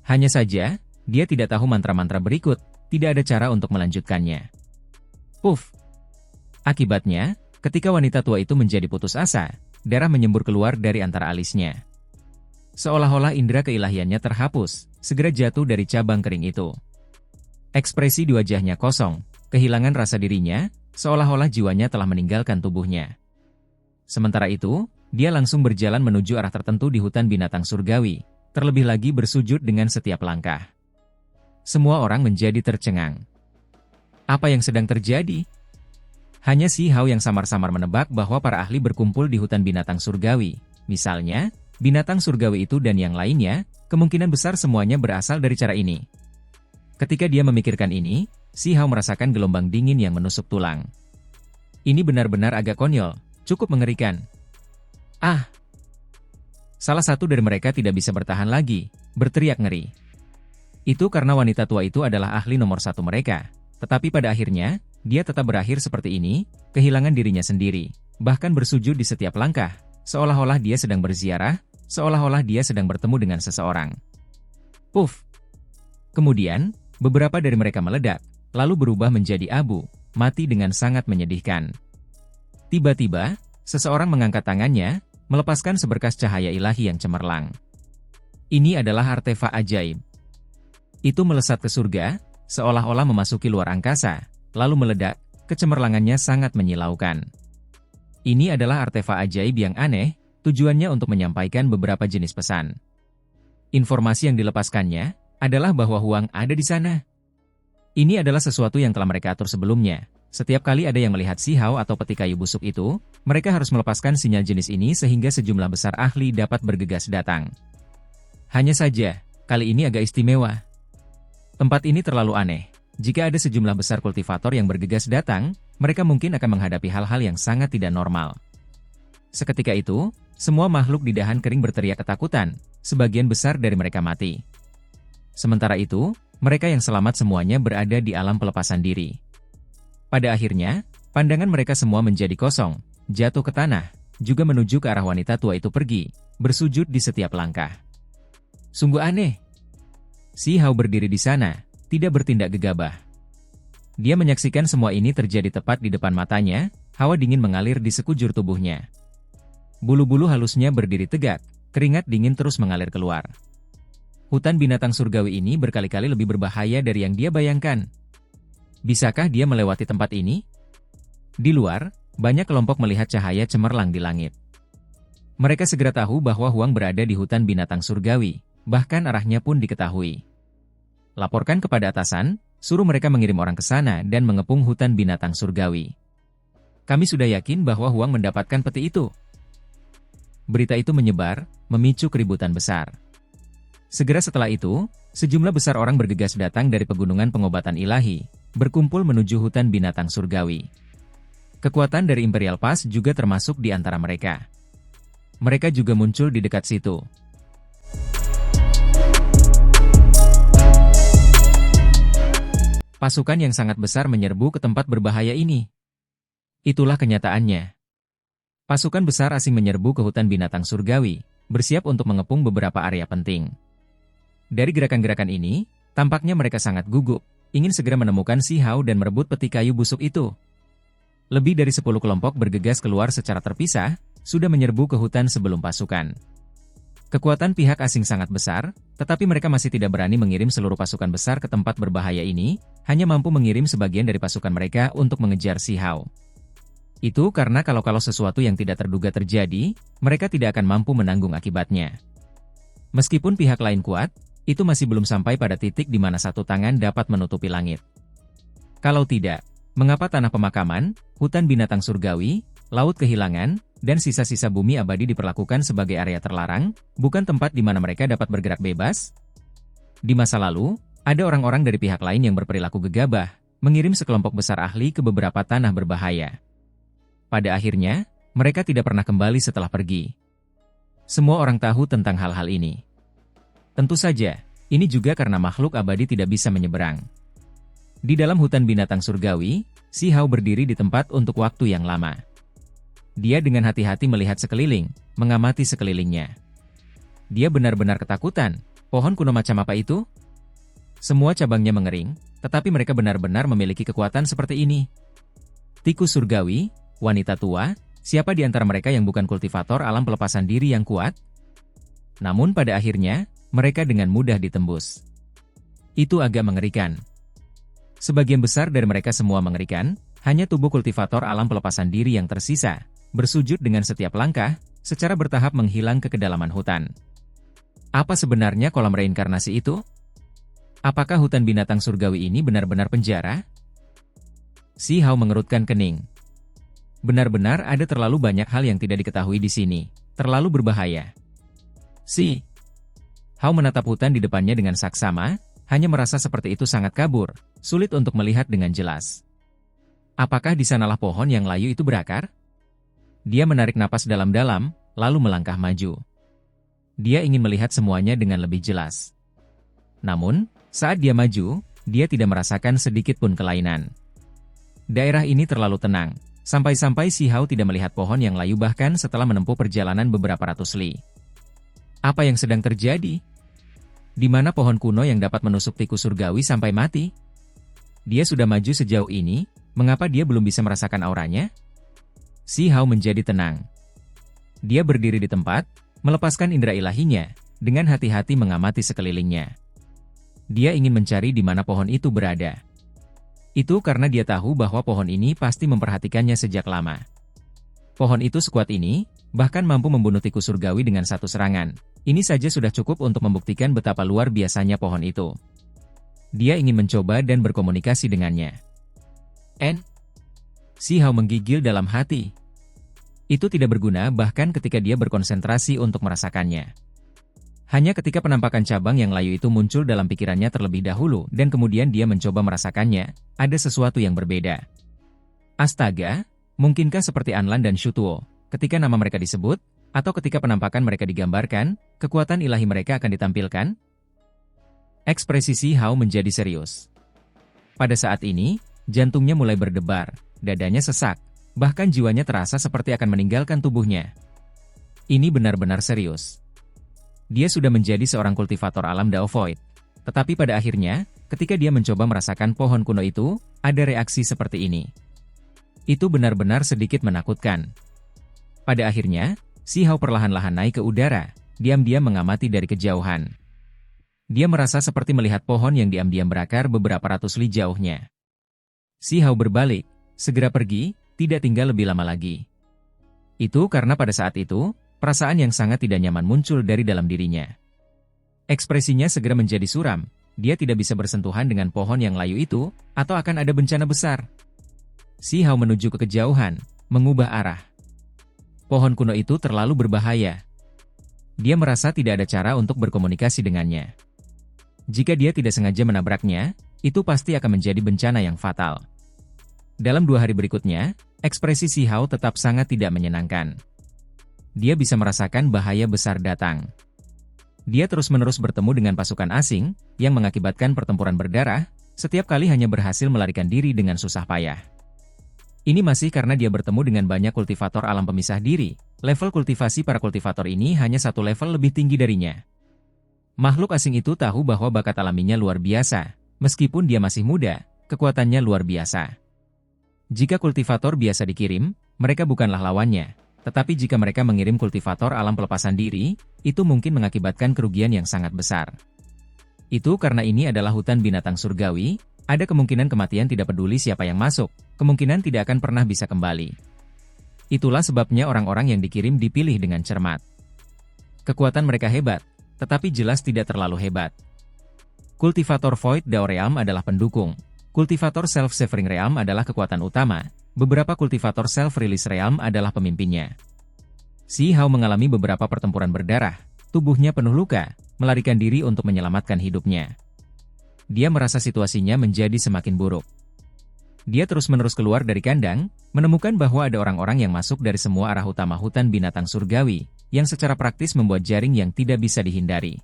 Hanya saja, dia tidak tahu mantra-mantra berikut, tidak ada cara untuk melanjutkannya. Puff! Akibatnya, ketika wanita tua itu menjadi putus asa, darah menyembur keluar dari antara alisnya. Seolah-olah indera keilahiannya terhapus, segera jatuh dari cabang kering itu. Ekspresi di wajahnya kosong, kehilangan rasa dirinya, seolah-olah jiwanya telah meninggalkan tubuhnya. Sementara itu, dia langsung berjalan menuju arah tertentu di hutan binatang surgawi, terlebih lagi bersujud dengan setiap langkah. Semua orang menjadi tercengang. Apa yang sedang terjadi? Hanya Si Hao yang samar-samar menebak bahwa para ahli berkumpul di hutan binatang surgawi. Misalnya, binatang surgawi itu dan yang lainnya, kemungkinan besar semuanya berasal dari cara ini. Ketika dia memikirkan ini, Si Hao merasakan gelombang dingin yang menusuk tulang. Ini benar-benar agak konyol, cukup mengerikan. Ah! Salah satu dari mereka tidak bisa bertahan lagi, berteriak ngeri. Itu karena wanita tua itu adalah ahli nomor satu mereka. Tetapi pada akhirnya, dia tetap berakhir seperti ini, kehilangan dirinya sendiri, bahkan bersujud di setiap langkah, seolah-olah dia sedang berziarah, seolah-olah dia sedang bertemu dengan seseorang. Puff! Kemudian, beberapa dari mereka meledak, lalu berubah menjadi abu, mati dengan sangat menyedihkan. Tiba-tiba, seseorang mengangkat tangannya, melepaskan seberkas cahaya ilahi yang cemerlang. Ini adalah artefak ajaib. Itu melesat ke surga, seolah-olah memasuki luar angkasa, lalu meledak, kecemerlangannya sangat menyilaukan. Ini adalah artefak ajaib yang aneh, tujuannya untuk menyampaikan beberapa jenis pesan. Informasi yang dilepaskannya adalah bahwa Huang ada di sana. Ini adalah sesuatu yang telah mereka atur sebelumnya. Setiap kali ada yang melihat Si Hao atau peti kayu busuk itu, mereka harus melepaskan sinyal jenis ini sehingga sejumlah besar ahli dapat bergegas datang. Hanya saja, kali ini agak istimewa. Tempat ini terlalu aneh. Jika ada sejumlah besar kultivator yang bergegas datang, mereka mungkin akan menghadapi hal-hal yang sangat tidak normal. Seketika itu, semua makhluk di dahan kering berteriak ketakutan, sebagian besar dari mereka mati. Sementara itu, mereka yang selamat semuanya berada di alam pelepasan diri. Pada akhirnya, pandangan mereka semua menjadi kosong, jatuh ke tanah, juga menuju ke arah wanita tua itu pergi, bersujud di setiap langkah. Sungguh aneh. Si Hao berdiri di sana, tidak bertindak gegabah. Dia menyaksikan semua ini terjadi tepat di depan matanya, hawa dingin mengalir di sekujur tubuhnya. Bulu-bulu halusnya berdiri tegak, keringat dingin terus mengalir keluar. Hutan binatang surgawi ini berkali-kali lebih berbahaya dari yang dia bayangkan. Bisakah dia melewati tempat ini? Di luar, banyak kelompok melihat cahaya cemerlang di langit. Mereka segera tahu bahwa Huang berada di hutan binatang surgawi, bahkan arahnya pun diketahui. Laporkan kepada atasan, suruh mereka mengirim orang ke sana dan mengepung hutan binatang surgawi. Kami sudah yakin bahwa Huang mendapatkan peti itu. Berita itu menyebar, memicu keributan besar. Segera setelah itu, sejumlah besar orang bergegas datang dari pegunungan pengobatan ilahi, berkumpul menuju hutan binatang surgawi. Kekuatan dari Imperial Pass juga termasuk di antara mereka. Mereka juga muncul di dekat situ. Pasukan yang sangat besar menyerbu ke tempat berbahaya ini. Itulah kenyataannya. Pasukan besar asing menyerbu ke hutan binatang surgawi, bersiap untuk mengepung beberapa area penting. Dari gerakan-gerakan ini, tampaknya mereka sangat gugup, ingin segera menemukan Si Hao dan merebut peti kayu busuk itu. Lebih dari 10 kelompok bergegas keluar secara terpisah, sudah menyerbu ke hutan sebelum pasukan. Kekuatan pihak asing sangat besar, tetapi mereka masih tidak berani mengirim seluruh pasukan besar ke tempat berbahaya ini, hanya mampu mengirim sebagian dari pasukan mereka untuk mengejar Si Hao. Itu karena kalau sesuatu yang tidak terduga terjadi, mereka tidak akan mampu menanggung akibatnya. Meskipun pihak lain kuat, itu masih belum sampai pada titik di mana satu tangan dapat menutupi langit. Kalau tidak, mengapa tanah pemakaman, hutan binatang surgawi, laut kehilangan, dan sisa-sisa bumi abadi diperlakukan sebagai area terlarang, bukan tempat di mana mereka dapat bergerak bebas? Di masa lalu, ada orang-orang dari pihak lain yang berperilaku gegabah, mengirim sekelompok besar ahli ke beberapa tanah berbahaya. Pada akhirnya, mereka tidak pernah kembali setelah pergi. Semua orang tahu tentang hal-hal ini. Tentu saja, ini juga karena makhluk abadi tidak bisa menyeberang. Di dalam hutan binatang surgawi, Si Hao berdiri di tempat untuk waktu yang lama. Dia dengan hati-hati melihat sekeliling, mengamati sekelilingnya. Dia benar-benar ketakutan. Pohon kuno macam apa itu? Semua cabangnya mengering, tetapi mereka benar-benar memiliki kekuatan seperti ini. Tikus surgawi, wanita tua, siapa di antara mereka yang bukan kultivator alam pelepasan diri yang kuat? Namun pada akhirnya, mereka dengan mudah ditembus. Itu agak mengerikan. Sebagian besar dari mereka semua mengerikan, hanya tubuh kultivator alam pelepasan diri yang tersisa, bersujud dengan setiap langkah, secara bertahap menghilang ke kedalaman hutan. Apa sebenarnya kolam reinkarnasi itu? Apakah hutan binatang surgawi ini benar-benar penjara? Si Hao mengerutkan kening. Benar-benar ada terlalu banyak hal yang tidak diketahui di sini, terlalu berbahaya. Si Hao menatap hutan di depannya dengan saksama, hanya merasa seperti itu sangat kabur, sulit untuk melihat dengan jelas. Apakah di sanalah pohon yang layu itu berakar? Dia menarik napas dalam-dalam, lalu melangkah maju. Dia ingin melihat semuanya dengan lebih jelas. Namun, saat dia maju, dia tidak merasakan sedikit pun kelainan. Daerah ini terlalu tenang. Sampai-sampai Si Hao tidak melihat pohon yang layu bahkan setelah menempuh perjalanan beberapa ratus li. Apa yang sedang terjadi? Di mana pohon kuno yang dapat menusuk tikus surgawi sampai mati? Dia sudah maju sejauh ini, mengapa dia belum bisa merasakan auranya? Si Hao menjadi tenang. Dia berdiri di tempat, melepaskan indera ilahinya, dengan hati-hati mengamati sekelilingnya. Dia ingin mencari di mana pohon itu berada. Itu karena dia tahu bahwa pohon ini pasti memperhatikannya sejak lama. Pohon itu sekuat ini, bahkan mampu membunuh tikus surgawi dengan satu serangan. Ini saja sudah cukup untuk membuktikan betapa luar biasanya pohon itu. Dia ingin mencoba dan berkomunikasi dengannya. Si Hao menggigil dalam hati. Itu tidak berguna bahkan ketika dia berkonsentrasi untuk merasakannya. Hanya ketika penampakan cabang yang layu itu muncul dalam pikirannya terlebih dahulu dan kemudian dia mencoba merasakannya, ada sesuatu yang berbeda. Astaga, mungkinkah seperti Anlan dan Shutuo, ketika nama mereka disebut, atau ketika penampakan mereka digambarkan, kekuatan ilahi mereka akan ditampilkan? Ekspresi Si Hao menjadi serius. Pada saat ini, jantungnya mulai berdebar, dadanya sesak, bahkan jiwanya terasa seperti akan meninggalkan tubuhnya. Ini benar-benar serius. Dia sudah menjadi seorang kultivator alam Dao Void. Tetapi pada akhirnya, ketika dia mencoba merasakan pohon kuno itu, ada reaksi seperti ini. Itu benar-benar sedikit menakutkan. Pada akhirnya, Si Hao perlahan-lahan naik ke udara, diam-diam mengamati dari kejauhan. Dia merasa seperti melihat pohon yang diam-diam berakar beberapa ratus li jauhnya. Si Hao berbalik, segera pergi, tidak tinggal lebih lama lagi. Itu karena pada saat itu, perasaan yang sangat tidak nyaman muncul dari dalam dirinya. Ekspresinya segera menjadi suram, dia tidak bisa bersentuhan dengan pohon yang layu itu, atau akan ada bencana besar. Si Hao menuju ke kejauhan, mengubah arah. Pohon kuno itu terlalu berbahaya. Dia merasa tidak ada cara untuk berkomunikasi dengannya. Jika dia tidak sengaja menabraknya, itu pasti akan menjadi bencana yang fatal. Dalam 2 hari berikutnya, ekspresi Si Hao tetap sangat tidak menyenangkan. Dia bisa merasakan bahaya besar datang. Dia terus-menerus bertemu dengan pasukan asing, yang mengakibatkan pertempuran berdarah, setiap kali hanya berhasil melarikan diri dengan susah payah. Ini masih karena dia bertemu dengan banyak kultivator alam pemisah diri. Level kultivasi para kultivator ini hanya satu level lebih tinggi darinya. Makhluk asing itu tahu bahwa bakat alaminya luar biasa. Meskipun dia masih muda, kekuatannya luar biasa. Jika kultivator biasa dikirim, mereka bukanlah lawannya. Tetapi jika mereka mengirim kultivator alam pelepasan diri, itu mungkin mengakibatkan kerugian yang sangat besar. Itu karena ini adalah hutan binatang surgawi, ada kemungkinan kematian tidak peduli siapa yang masuk, kemungkinan tidak akan pernah bisa kembali. Itulah sebabnya orang-orang yang dikirim dipilih dengan cermat. Kekuatan mereka hebat, tetapi jelas tidak terlalu hebat. Kultivator Void Dao Realm adalah pendukung. Kultivator Self-Severing Realm adalah kekuatan utama. Beberapa kultivator Self-Release Realm adalah pemimpinnya. Si Hao mengalami beberapa pertempuran berdarah, tubuhnya penuh luka, melarikan diri untuk menyelamatkan hidupnya. Dia merasa situasinya menjadi semakin buruk. Dia terus-menerus keluar dari kandang, menemukan bahwa ada orang-orang yang masuk dari semua arah utama hutan binatang surgawi, yang secara praktis membuat jaring yang tidak bisa dihindari.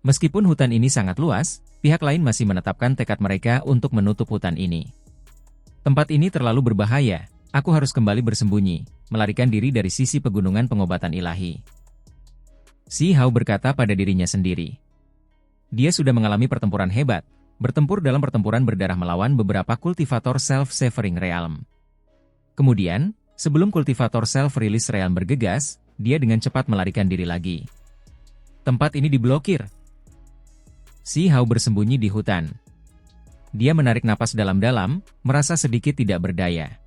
Meskipun hutan ini sangat luas, pihak lain masih menetapkan tekad mereka untuk menutup hutan ini. Tempat ini terlalu berbahaya, aku harus kembali bersembunyi, melarikan diri dari sisi pegunungan pengobatan ilahi. Si Hao berkata pada dirinya sendiri. Dia sudah mengalami pertempuran hebat, bertempur dalam pertempuran berdarah melawan beberapa kultivator Self-Severing Realm. Kemudian, sebelum kultivator Self-Release Realm bergegas, dia dengan cepat melarikan diri lagi. Tempat ini diblokir. Si Hao bersembunyi di hutan. Dia menarik napas dalam-dalam, merasa sedikit tidak berdaya.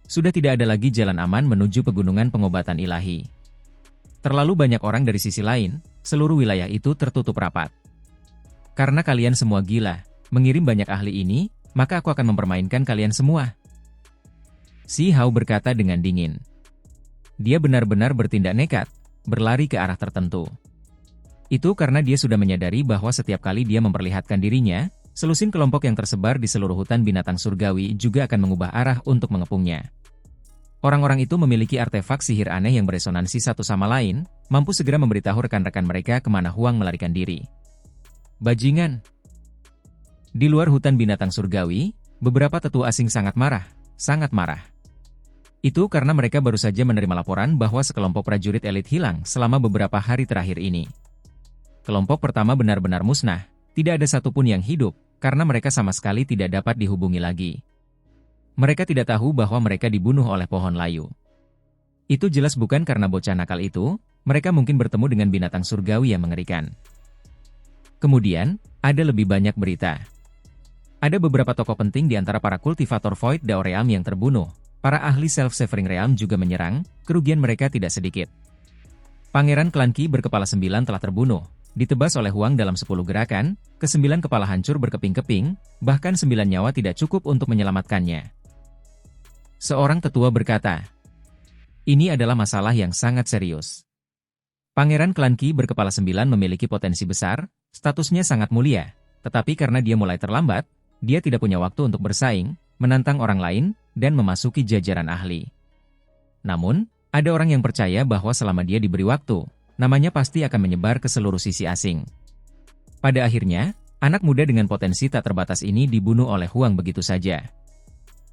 Sudah tidak ada lagi jalan aman menuju pegunungan pengobatan ilahi. Terlalu banyak orang dari sisi lain, seluruh wilayah itu tertutup rapat. Karena kalian semua gila, mengirim banyak ahli ini, maka aku akan mempermainkan kalian semua. Si Hao berkata dengan dingin. Dia benar-benar bertindak nekat, berlari ke arah tertentu. Itu karena dia sudah menyadari bahwa setiap kali dia memperlihatkan dirinya, selusin kelompok yang tersebar di seluruh hutan binatang surgawi juga akan mengubah arah untuk mengepungnya. Orang-orang itu memiliki artefak sihir aneh yang beresonansi satu sama lain, mampu segera memberitahu rekan-rekan mereka kemana Huang melarikan diri. Bajingan. Di luar hutan binatang surgawi, beberapa tetua asing sangat marah, sangat marah. Itu karena mereka baru saja menerima laporan bahwa sekelompok prajurit elit hilang selama beberapa hari terakhir ini. Kelompok pertama benar-benar musnah, tidak ada satupun yang hidup, karena mereka sama sekali tidak dapat dihubungi lagi. Mereka tidak tahu bahwa mereka dibunuh oleh pohon layu. Itu jelas bukan karena bocah nakal itu, mereka mungkin bertemu dengan binatang surgawi yang mengerikan. Kemudian, ada lebih banyak berita. Ada beberapa tokoh penting di antara para kultivator Void Dao Realm yang terbunuh. Para ahli Self-Severing Realm juga menyerang, kerugian mereka tidak sedikit. Pangeran Klan Qi berkepala 9 telah terbunuh, ditebas oleh Huang dalam 10 gerakan, ke-9 kepala hancur berkeping-keping, bahkan 9 nyawa tidak cukup untuk menyelamatkannya. Seorang tetua berkata, ini adalah masalah yang sangat serius. Pangeran Klan Qi berkepala 9 memiliki potensi besar, statusnya sangat mulia, tetapi karena dia mulai terlambat, dia tidak punya waktu untuk bersaing, menantang orang lain, dan memasuki jajaran ahli. Namun, ada orang yang percaya bahwa selama dia diberi waktu, namanya pasti akan menyebar ke seluruh sisi asing. Pada akhirnya, anak muda dengan potensi tak terbatas ini dibunuh oleh Huang begitu saja.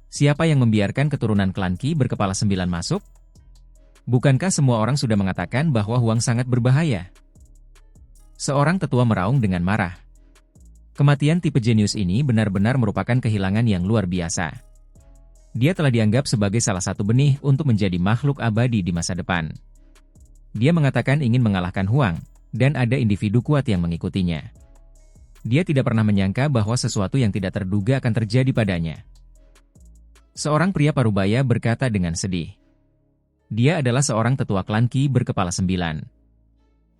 Siapa yang membiarkan keturunan Klan Qi berkepala 9 masuk? Bukankah semua orang sudah mengatakan bahwa Huang sangat berbahaya? Seorang tetua meraung dengan marah. Kematian tipe jenius ini benar-benar merupakan kehilangan yang luar biasa. Dia telah dianggap sebagai salah satu benih untuk menjadi makhluk abadi di masa depan. Dia mengatakan ingin mengalahkan Huang, dan ada individu kuat yang mengikutinya. Dia tidak pernah menyangka bahwa sesuatu yang tidak terduga akan terjadi padanya. Seorang pria parubaya berkata dengan sedih. Dia adalah seorang tetua Klan Qi berkepala 9.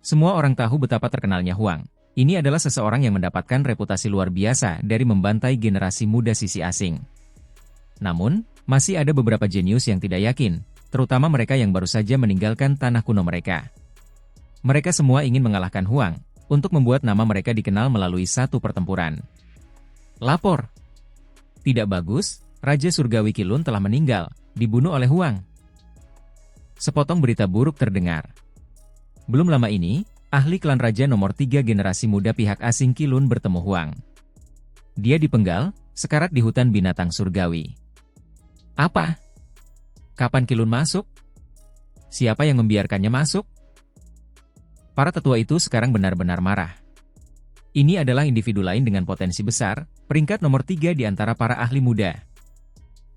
Semua orang tahu betapa terkenalnya Huang. Ini adalah seseorang yang mendapatkan reputasi luar biasa dari membantai generasi muda sisi asing. Namun, masih ada beberapa jenius yang tidak yakin, terutama mereka yang baru saja meninggalkan tanah kuno mereka. Mereka semua ingin mengalahkan Huang, untuk membuat nama mereka dikenal melalui satu pertempuran. Lapor. Tidak bagus, Raja Surgawi Qilun telah meninggal, dibunuh oleh Huang. Sepotong berita buruk terdengar. Belum lama ini, ahli klan raja nomor 3 generasi muda pihak asing Qilun bertemu Huang. Dia dipenggal, sekarat di hutan binatang surgawi. Apa? Kapan Qilun masuk? Siapa yang membiarkannya masuk? Para tetua itu sekarang benar-benar marah. Ini adalah individu lain dengan potensi besar, peringkat nomor 3 di antara para ahli muda.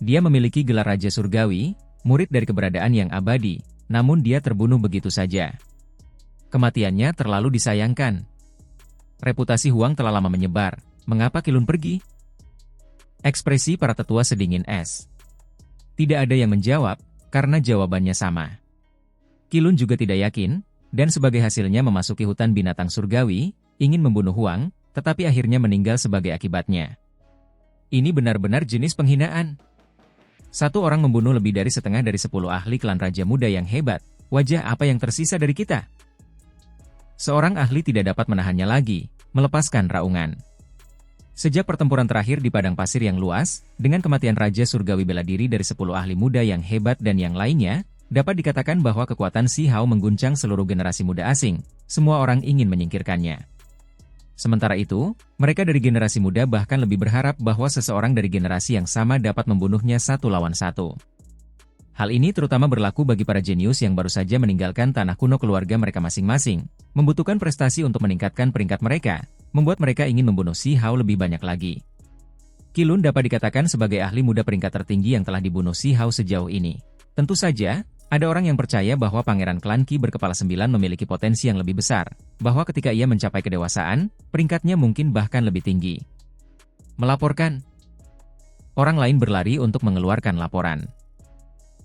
Dia memiliki gelar Raja Surgawi, murid dari keberadaan yang abadi, namun dia terbunuh begitu saja. Kematiannya terlalu disayangkan. Reputasi Huang telah lama menyebar, mengapa Qilun pergi? Ekspresi para tetua sedingin es. Tidak ada yang menjawab, karena jawabannya sama. Qilun juga tidak yakin, dan sebagai hasilnya memasuki hutan binatang surgawi, ingin membunuh Huang, tetapi akhirnya meninggal sebagai akibatnya. Ini benar-benar jenis penghinaan. Satu orang membunuh lebih dari setengah dari 10 ahli klan Raja Muda yang hebat, wajah apa yang tersisa dari kita? Seorang ahli tidak dapat menahannya lagi, melepaskan raungan. Sejak pertempuran terakhir di padang pasir yang luas, dengan kematian Raja Surgawi bela diri dari 10 ahli muda yang hebat dan yang lainnya, dapat dikatakan bahwa kekuatan Si Hao mengguncang seluruh generasi muda asing, semua orang ingin menyingkirkannya. Sementara itu, mereka dari generasi muda bahkan lebih berharap bahwa seseorang dari generasi yang sama dapat membunuhnya satu lawan satu. Hal ini terutama berlaku bagi para jenius yang baru saja meninggalkan tanah kuno keluarga mereka masing-masing, membutuhkan prestasi untuk meningkatkan peringkat mereka, membuat mereka ingin membunuh Si Hao lebih banyak lagi. Qilun dapat dikatakan sebagai ahli muda peringkat tertinggi yang telah dibunuh Si Hao sejauh ini. Tentu saja, ada orang yang percaya bahwa Pangeran Klan Qi berkepala 9 memiliki potensi yang lebih besar, bahwa ketika ia mencapai kedewasaan, peringkatnya mungkin bahkan lebih tinggi. Melaporkan. Orang lain berlari untuk mengeluarkan laporan.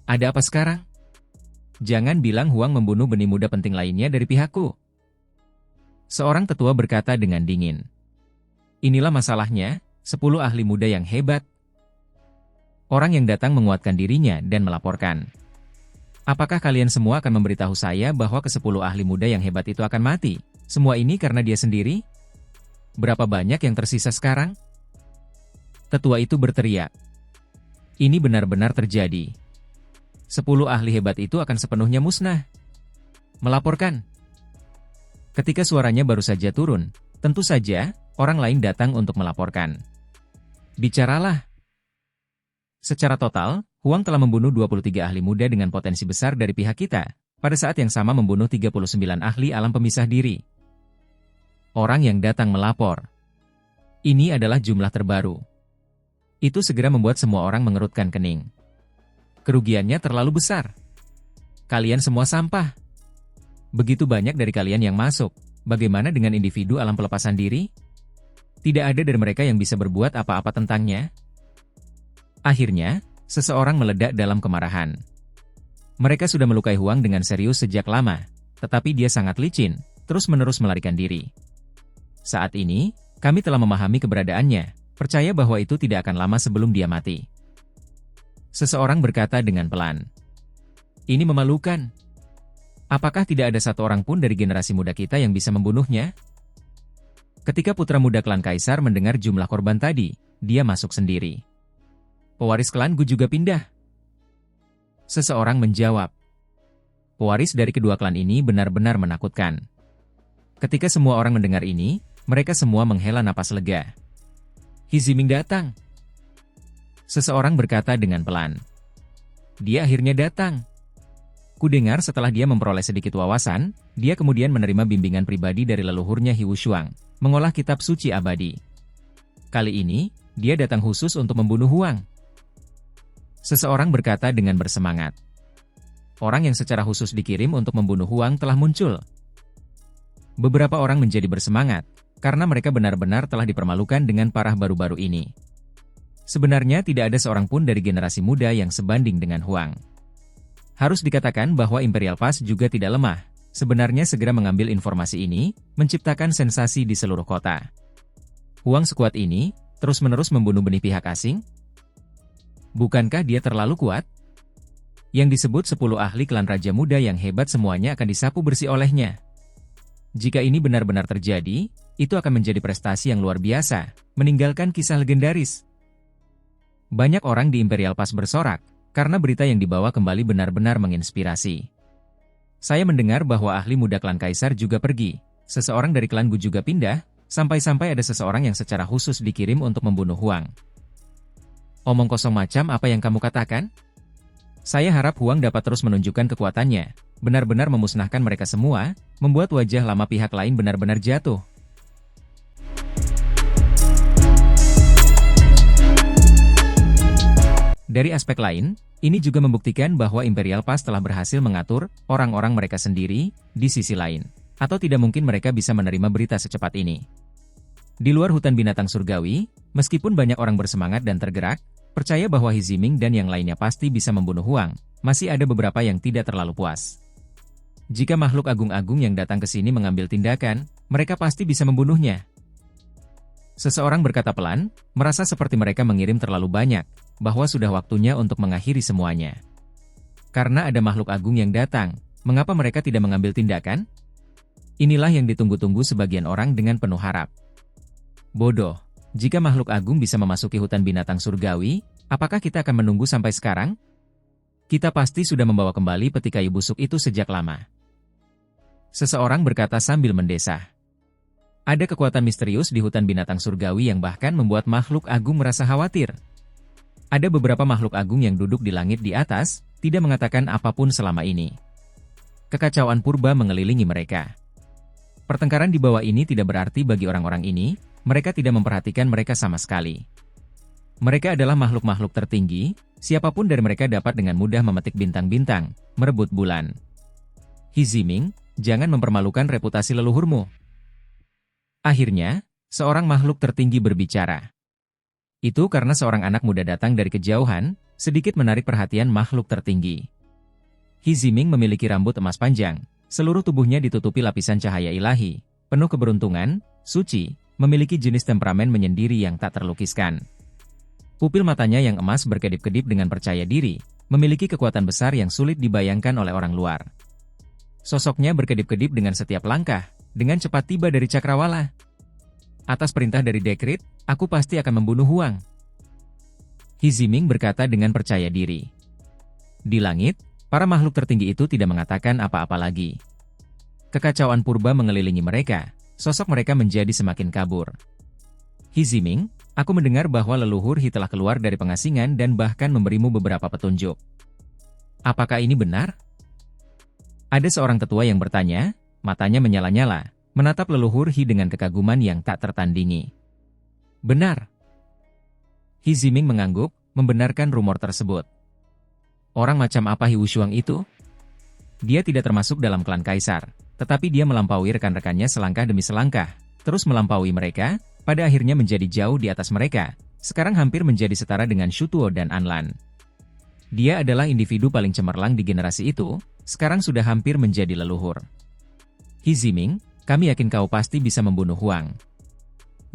Ada apa sekarang? Jangan bilang Huang membunuh benih muda penting lainnya dari pihakku. Seorang tetua berkata dengan dingin. Inilah masalahnya, 10 ahli muda yang hebat. Orang yang datang menguatkan dirinya dan melaporkan. Apakah kalian semua akan memberitahu saya bahwa ke-10 ahli muda yang hebat itu akan mati? Semua ini karena dia sendiri? Berapa banyak yang tersisa sekarang? Tetua itu berteriak. Ini benar-benar terjadi. 10 ahli hebat itu akan sepenuhnya musnah. Melaporkan. Ketika suaranya baru saja turun, tentu saja, orang lain datang untuk melaporkan. Bicaralah. Secara total, Huang telah membunuh 23 ahli muda dengan potensi besar dari pihak kita, pada saat yang sama membunuh 39 ahli alam pemisah diri. Orang yang datang melapor. Ini adalah jumlah terbaru. Itu segera membuat semua orang mengerutkan kening. Kerugiannya terlalu besar. Kalian semua sampah. Begitu banyak dari kalian yang masuk, bagaimana dengan individu alam pelepasan diri? Tidak ada dari mereka yang bisa berbuat apa-apa tentangnya. Akhirnya, seseorang meledak dalam kemarahan. Mereka sudah melukai Huang dengan serius sejak lama, tetapi dia sangat licin, terus-menerus melarikan diri. Saat ini, kami telah memahami keberadaannya, percaya bahwa itu tidak akan lama sebelum dia mati. Seseorang berkata dengan pelan. Ini memalukan. Apakah tidak ada satu orang pun dari generasi muda kita yang bisa membunuhnya? Ketika putra muda klan Kaisar mendengar jumlah korban tadi, dia masuk sendiri. Pewaris klan Gu juga pindah. Seseorang menjawab. Pewaris dari kedua klan ini benar-benar menakutkan. Ketika semua orang mendengar ini, mereka semua menghela napas lega. Hiziming datang. Seseorang berkata dengan pelan. Dia akhirnya datang. Kudengar setelah dia memperoleh sedikit wawasan, dia kemudian menerima bimbingan pribadi dari leluhurnya Hiwu Shuang, mengolah kitab suci abadi. Kali ini, dia datang khusus untuk membunuh Huang. Seseorang berkata dengan bersemangat. Orang yang secara khusus dikirim untuk membunuh Huang telah muncul. Beberapa orang menjadi bersemangat, karena mereka benar-benar telah dipermalukan dengan parah baru-baru ini. Sebenarnya tidak ada seorang pun dari generasi muda yang sebanding dengan Huang. Harus dikatakan bahwa Imperial Pass juga tidak lemah, sebenarnya segera mengambil informasi ini, menciptakan sensasi di seluruh kota. Huang sekuat ini, terus-menerus membunuh benih pihak asing? Bukankah dia terlalu kuat? Yang disebut 10 ahli klan Raja Muda yang hebat semuanya akan disapu bersih olehnya. Jika ini benar-benar terjadi, itu akan menjadi prestasi yang luar biasa, meninggalkan kisah legendaris. Banyak orang di Imperial Pass bersorak, karena berita yang dibawa kembali benar-benar menginspirasi. Saya mendengar bahwa ahli muda klan Kaisar juga pergi, seseorang dari klan Gu juga pindah, sampai-sampai ada seseorang yang secara khusus dikirim untuk membunuh Huang. Omong kosong macam apa yang kamu katakan? Saya harap Huang dapat terus menunjukkan kekuatannya, benar-benar memusnahkan mereka semua, membuat wajah lama pihak lain benar-benar jatuh. Dari aspek lain, ini juga membuktikan bahwa Imperial Pass telah berhasil mengatur orang-orang mereka sendiri di sisi lain. Atau tidak mungkin mereka bisa menerima berita secepat ini. Di luar hutan binatang surgawi, meskipun banyak orang bersemangat dan tergerak, percaya bahwa He Ziming dan yang lainnya pasti bisa membunuh Huang, masih ada beberapa yang tidak terlalu puas. Jika makhluk agung-agung yang datang ke sini mengambil tindakan, mereka pasti bisa membunuhnya. Seseorang berkata pelan, merasa seperti mereka mengirim terlalu banyak, bahwa sudah waktunya untuk mengakhiri semuanya. Karena ada makhluk agung yang datang, mengapa mereka tidak mengambil tindakan? Inilah yang ditunggu-tunggu sebagian orang dengan penuh harap. Bodoh, jika makhluk agung bisa memasuki hutan binatang surgawi, apakah kita akan menunggu sampai sekarang? Kita pasti sudah membawa kembali peti kayu busuk itu sejak lama. Seseorang berkata sambil mendesah. Ada kekuatan misterius di hutan binatang surgawi yang bahkan membuat makhluk agung merasa khawatir. Ada beberapa makhluk agung yang duduk di langit di atas, tidak mengatakan apapun selama ini. Kekacauan purba mengelilingi mereka. Pertengkaran di bawah ini tidak berarti bagi orang-orang ini, mereka tidak memperhatikan mereka sama sekali. Mereka adalah makhluk-makhluk tertinggi, siapapun dari mereka dapat dengan mudah memetik bintang-bintang, merebut bulan. He Ziming, jangan mempermalukan reputasi leluhurmu. Akhirnya, seorang makhluk tertinggi berbicara. Itu karena seorang anak muda datang dari kejauhan, sedikit menarik perhatian makhluk tertinggi. He Ziming memiliki rambut emas panjang, seluruh tubuhnya ditutupi lapisan cahaya ilahi, penuh keberuntungan, suci, memiliki jenis temperamen menyendiri yang tak terlukiskan. Pupil matanya yang emas berkedip-kedip dengan percaya diri, memiliki kekuatan besar yang sulit dibayangkan oleh orang luar. Sosoknya berkedip-kedip dengan setiap langkah, dengan cepat tiba dari cakrawala. Atas perintah dari Dekrit, aku pasti akan membunuh Huang. He Ziming berkata dengan percaya diri. Di langit, para makhluk tertinggi itu tidak mengatakan apa-apa lagi. Kekacauan purba mengelilingi mereka. Sosok mereka menjadi semakin kabur. He Ziming, aku mendengar bahwa leluhur He telah keluar dari pengasingan dan bahkan memberimu beberapa petunjuk. Apakah ini benar? Ada seorang tetua yang bertanya, matanya menyala-nyala, menatap leluhur He dengan kekaguman yang tak tertandingi. Benar. He Ziming mengangguk, membenarkan rumor tersebut. Orang macam apa He Wushuang itu? Dia tidak termasuk dalam klan kaisar. Tetapi dia melampaui rekan-rekannya selangkah demi selangkah, terus melampaui mereka, pada akhirnya menjadi jauh di atas mereka, sekarang hampir menjadi setara dengan Shu Tuo dan Anlan. Dia adalah individu paling cemerlang di generasi itu, sekarang sudah hampir menjadi leluhur. He Ziming, kami yakin kau pasti bisa membunuh Huang.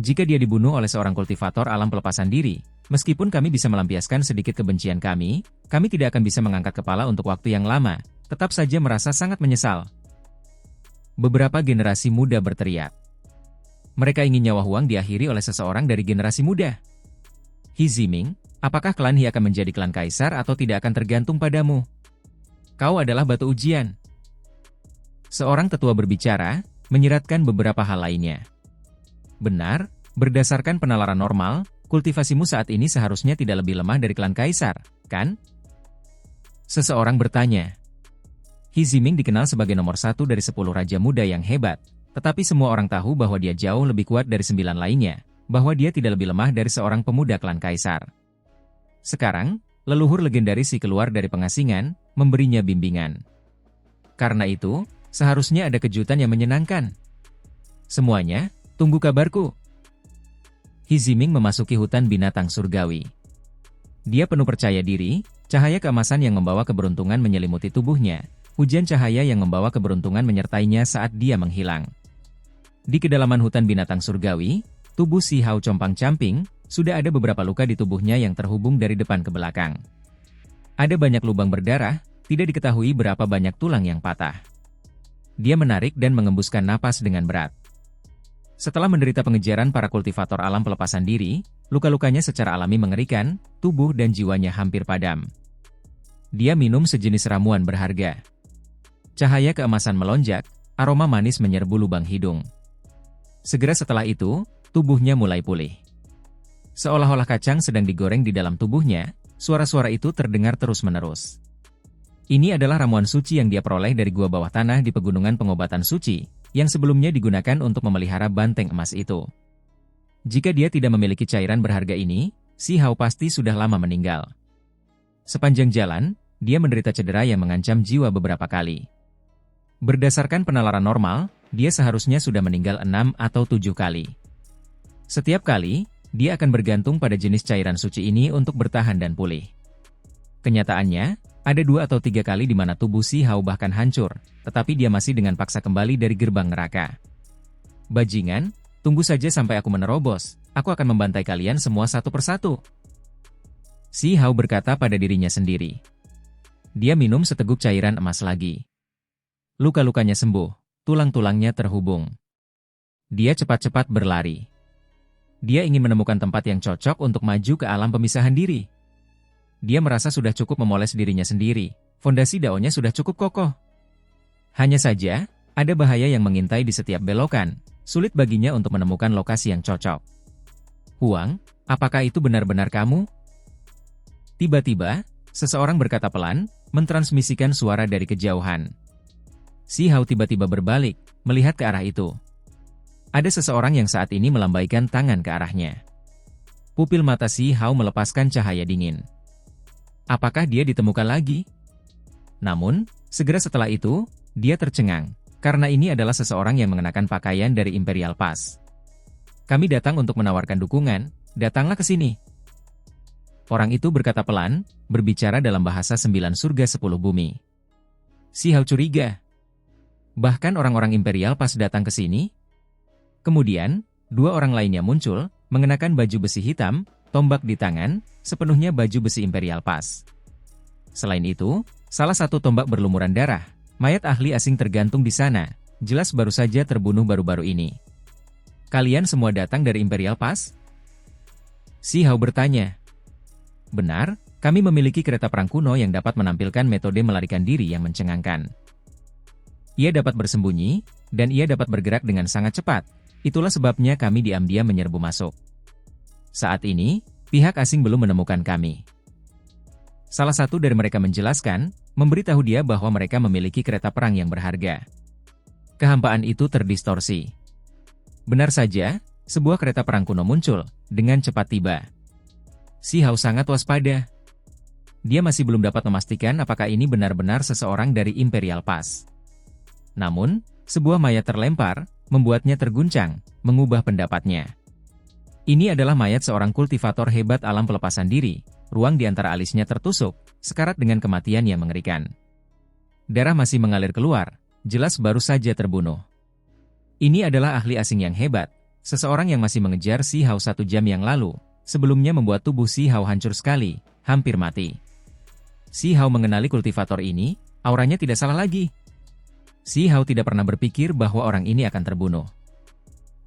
Jika dia dibunuh oleh seorang kultivator alam pelepasan diri, meskipun kami bisa melampiaskan sedikit kebencian kami tidak akan bisa mengangkat kepala untuk waktu yang lama, tetap saja merasa sangat menyesal. Beberapa generasi muda berteriak. Mereka ingin nyawa Huang diakhiri oleh seseorang dari generasi muda. He Ziming, apakah klan He akan menjadi klan kaisar atau tidak akan tergantung padamu? Kau adalah batu ujian. Seorang tetua berbicara, menyiratkan beberapa hal lainnya. Benar, berdasarkan penalaran normal, kultivasimu saat ini seharusnya tidak lebih lemah dari klan kaisar, kan? Seseorang bertanya. He Ziming dikenal sebagai nomor 1 dari 10 raja muda yang hebat, tetapi semua orang tahu bahwa dia jauh lebih kuat dari 9 lainnya, bahwa dia tidak lebih lemah dari seorang pemuda klan kaisar. Sekarang, leluhur legendaris He keluar dari pengasingan, memberinya bimbingan. Karena itu, seharusnya ada kejutan yang menyenangkan. Semuanya, tunggu kabarku. He Ziming memasuki hutan binatang surgawi. Dia penuh percaya diri, cahaya keemasan yang membawa keberuntungan menyelimuti tubuhnya. Hujan cahaya yang membawa keberuntungan menyertainya saat dia menghilang. Di kedalaman hutan binatang surgawi, tubuh si Hao compang-camping, sudah ada beberapa luka di tubuhnya yang terhubung dari depan ke belakang. Ada banyak lubang berdarah, tidak diketahui berapa banyak tulang yang patah. Dia menarik dan mengembuskan napas dengan berat. Setelah menderita pengejaran para kultivator alam pelepasan diri, luka-lukanya secara alami mengerikan, tubuh dan jiwanya hampir padam. Dia minum sejenis ramuan berharga. Cahaya keemasan melonjak, aroma manis menyerbu lubang hidung. Segera setelah itu, tubuhnya mulai pulih. Seolah-olah kacang sedang digoreng di dalam tubuhnya, suara-suara itu terdengar terus-menerus. Ini adalah ramuan suci yang dia peroleh dari gua bawah tanah di pegunungan pengobatan suci, yang sebelumnya digunakan untuk memelihara banteng emas itu. Jika dia tidak memiliki cairan berharga ini, Si Hao pasti sudah lama meninggal. Sepanjang jalan, dia menderita cedera yang mengancam jiwa beberapa kali. Berdasarkan penalaran normal, dia seharusnya sudah meninggal 6 atau 7 kali. Setiap kali, dia akan bergantung pada jenis cairan suci ini untuk bertahan dan pulih. Kenyataannya, ada 2 atau 3 kali di mana tubuh Si Hao bahkan hancur, tetapi dia masih dengan paksa kembali dari gerbang neraka. Bajingan, tunggu saja sampai aku menerobos, aku akan membantai kalian semua satu persatu. Si Hao berkata pada dirinya sendiri. Dia minum seteguk cairan emas lagi. Luka-lukanya sembuh, tulang-tulangnya terhubung. Dia cepat-cepat berlari. Dia ingin menemukan tempat yang cocok untuk maju ke alam pemisahan diri. Dia merasa sudah cukup memoles dirinya sendiri, fondasi daunnya sudah cukup kokoh. Hanya saja, ada bahaya yang mengintai di setiap belokan, sulit baginya untuk menemukan lokasi yang cocok. Huang, apakah itu benar-benar kamu? Tiba-tiba, seseorang berkata pelan, mentransmisikan suara dari kejauhan. Si Hao tiba-tiba berbalik, melihat ke arah itu. Ada seseorang yang saat ini melambaikan tangan ke arahnya. Pupil mata Si Hao melepaskan cahaya dingin. Apakah dia ditemukan lagi? Namun, segera setelah itu, dia tercengang, karena ini adalah seseorang yang mengenakan pakaian dari Imperial Pass. Kami datang untuk menawarkan dukungan, datanglah ke sini. Orang itu berkata pelan, berbicara dalam bahasa 9 surga 10 bumi. Si Hao curiga. Bahkan orang-orang Imperial Pass datang ke sini? Kemudian, 2 orang lainnya muncul, mengenakan baju besi hitam, tombak di tangan, sepenuhnya baju besi Imperial Pass. Selain itu, salah satu tombak berlumuran darah, mayat ahli asing tergantung di sana, jelas baru saja terbunuh baru-baru ini. Kalian semua datang dari Imperial Pass? Si Hao bertanya. Benar, kami memiliki kereta perang kuno yang dapat menampilkan metode melarikan diri yang mencengangkan. Ia dapat bersembunyi, dan ia dapat bergerak dengan sangat cepat. Itulah sebabnya kami diam-diam menyerbu masuk. Saat ini, pihak asing belum menemukan kami. Salah satu dari mereka menjelaskan, memberitahu dia bahwa mereka memiliki kereta perang yang berharga. Kehampaan itu terdistorsi. Benar saja, sebuah kereta perang kuno muncul, dengan cepat tiba. Si Hao sangat waspada. Dia masih belum dapat memastikan apakah ini benar-benar seseorang dari Imperial Pass. Namun, sebuah mayat terlempar, membuatnya terguncang, mengubah pendapatnya. Ini adalah mayat seorang kultivator hebat alam pelepasan diri, ruang di antara alisnya tertusuk, sekarat dengan kematian yang mengerikan. Darah masih mengalir keluar, jelas baru saja terbunuh. Ini adalah ahli asing yang hebat, seseorang yang masih mengejar Si Hao 1 jam yang lalu, sebelumnya membuat tubuh Si Hao hancur sekali, hampir mati. Si Hao mengenali kultivator ini, auranya tidak salah lagi. Si Hao tidak pernah berpikir bahwa orang ini akan terbunuh.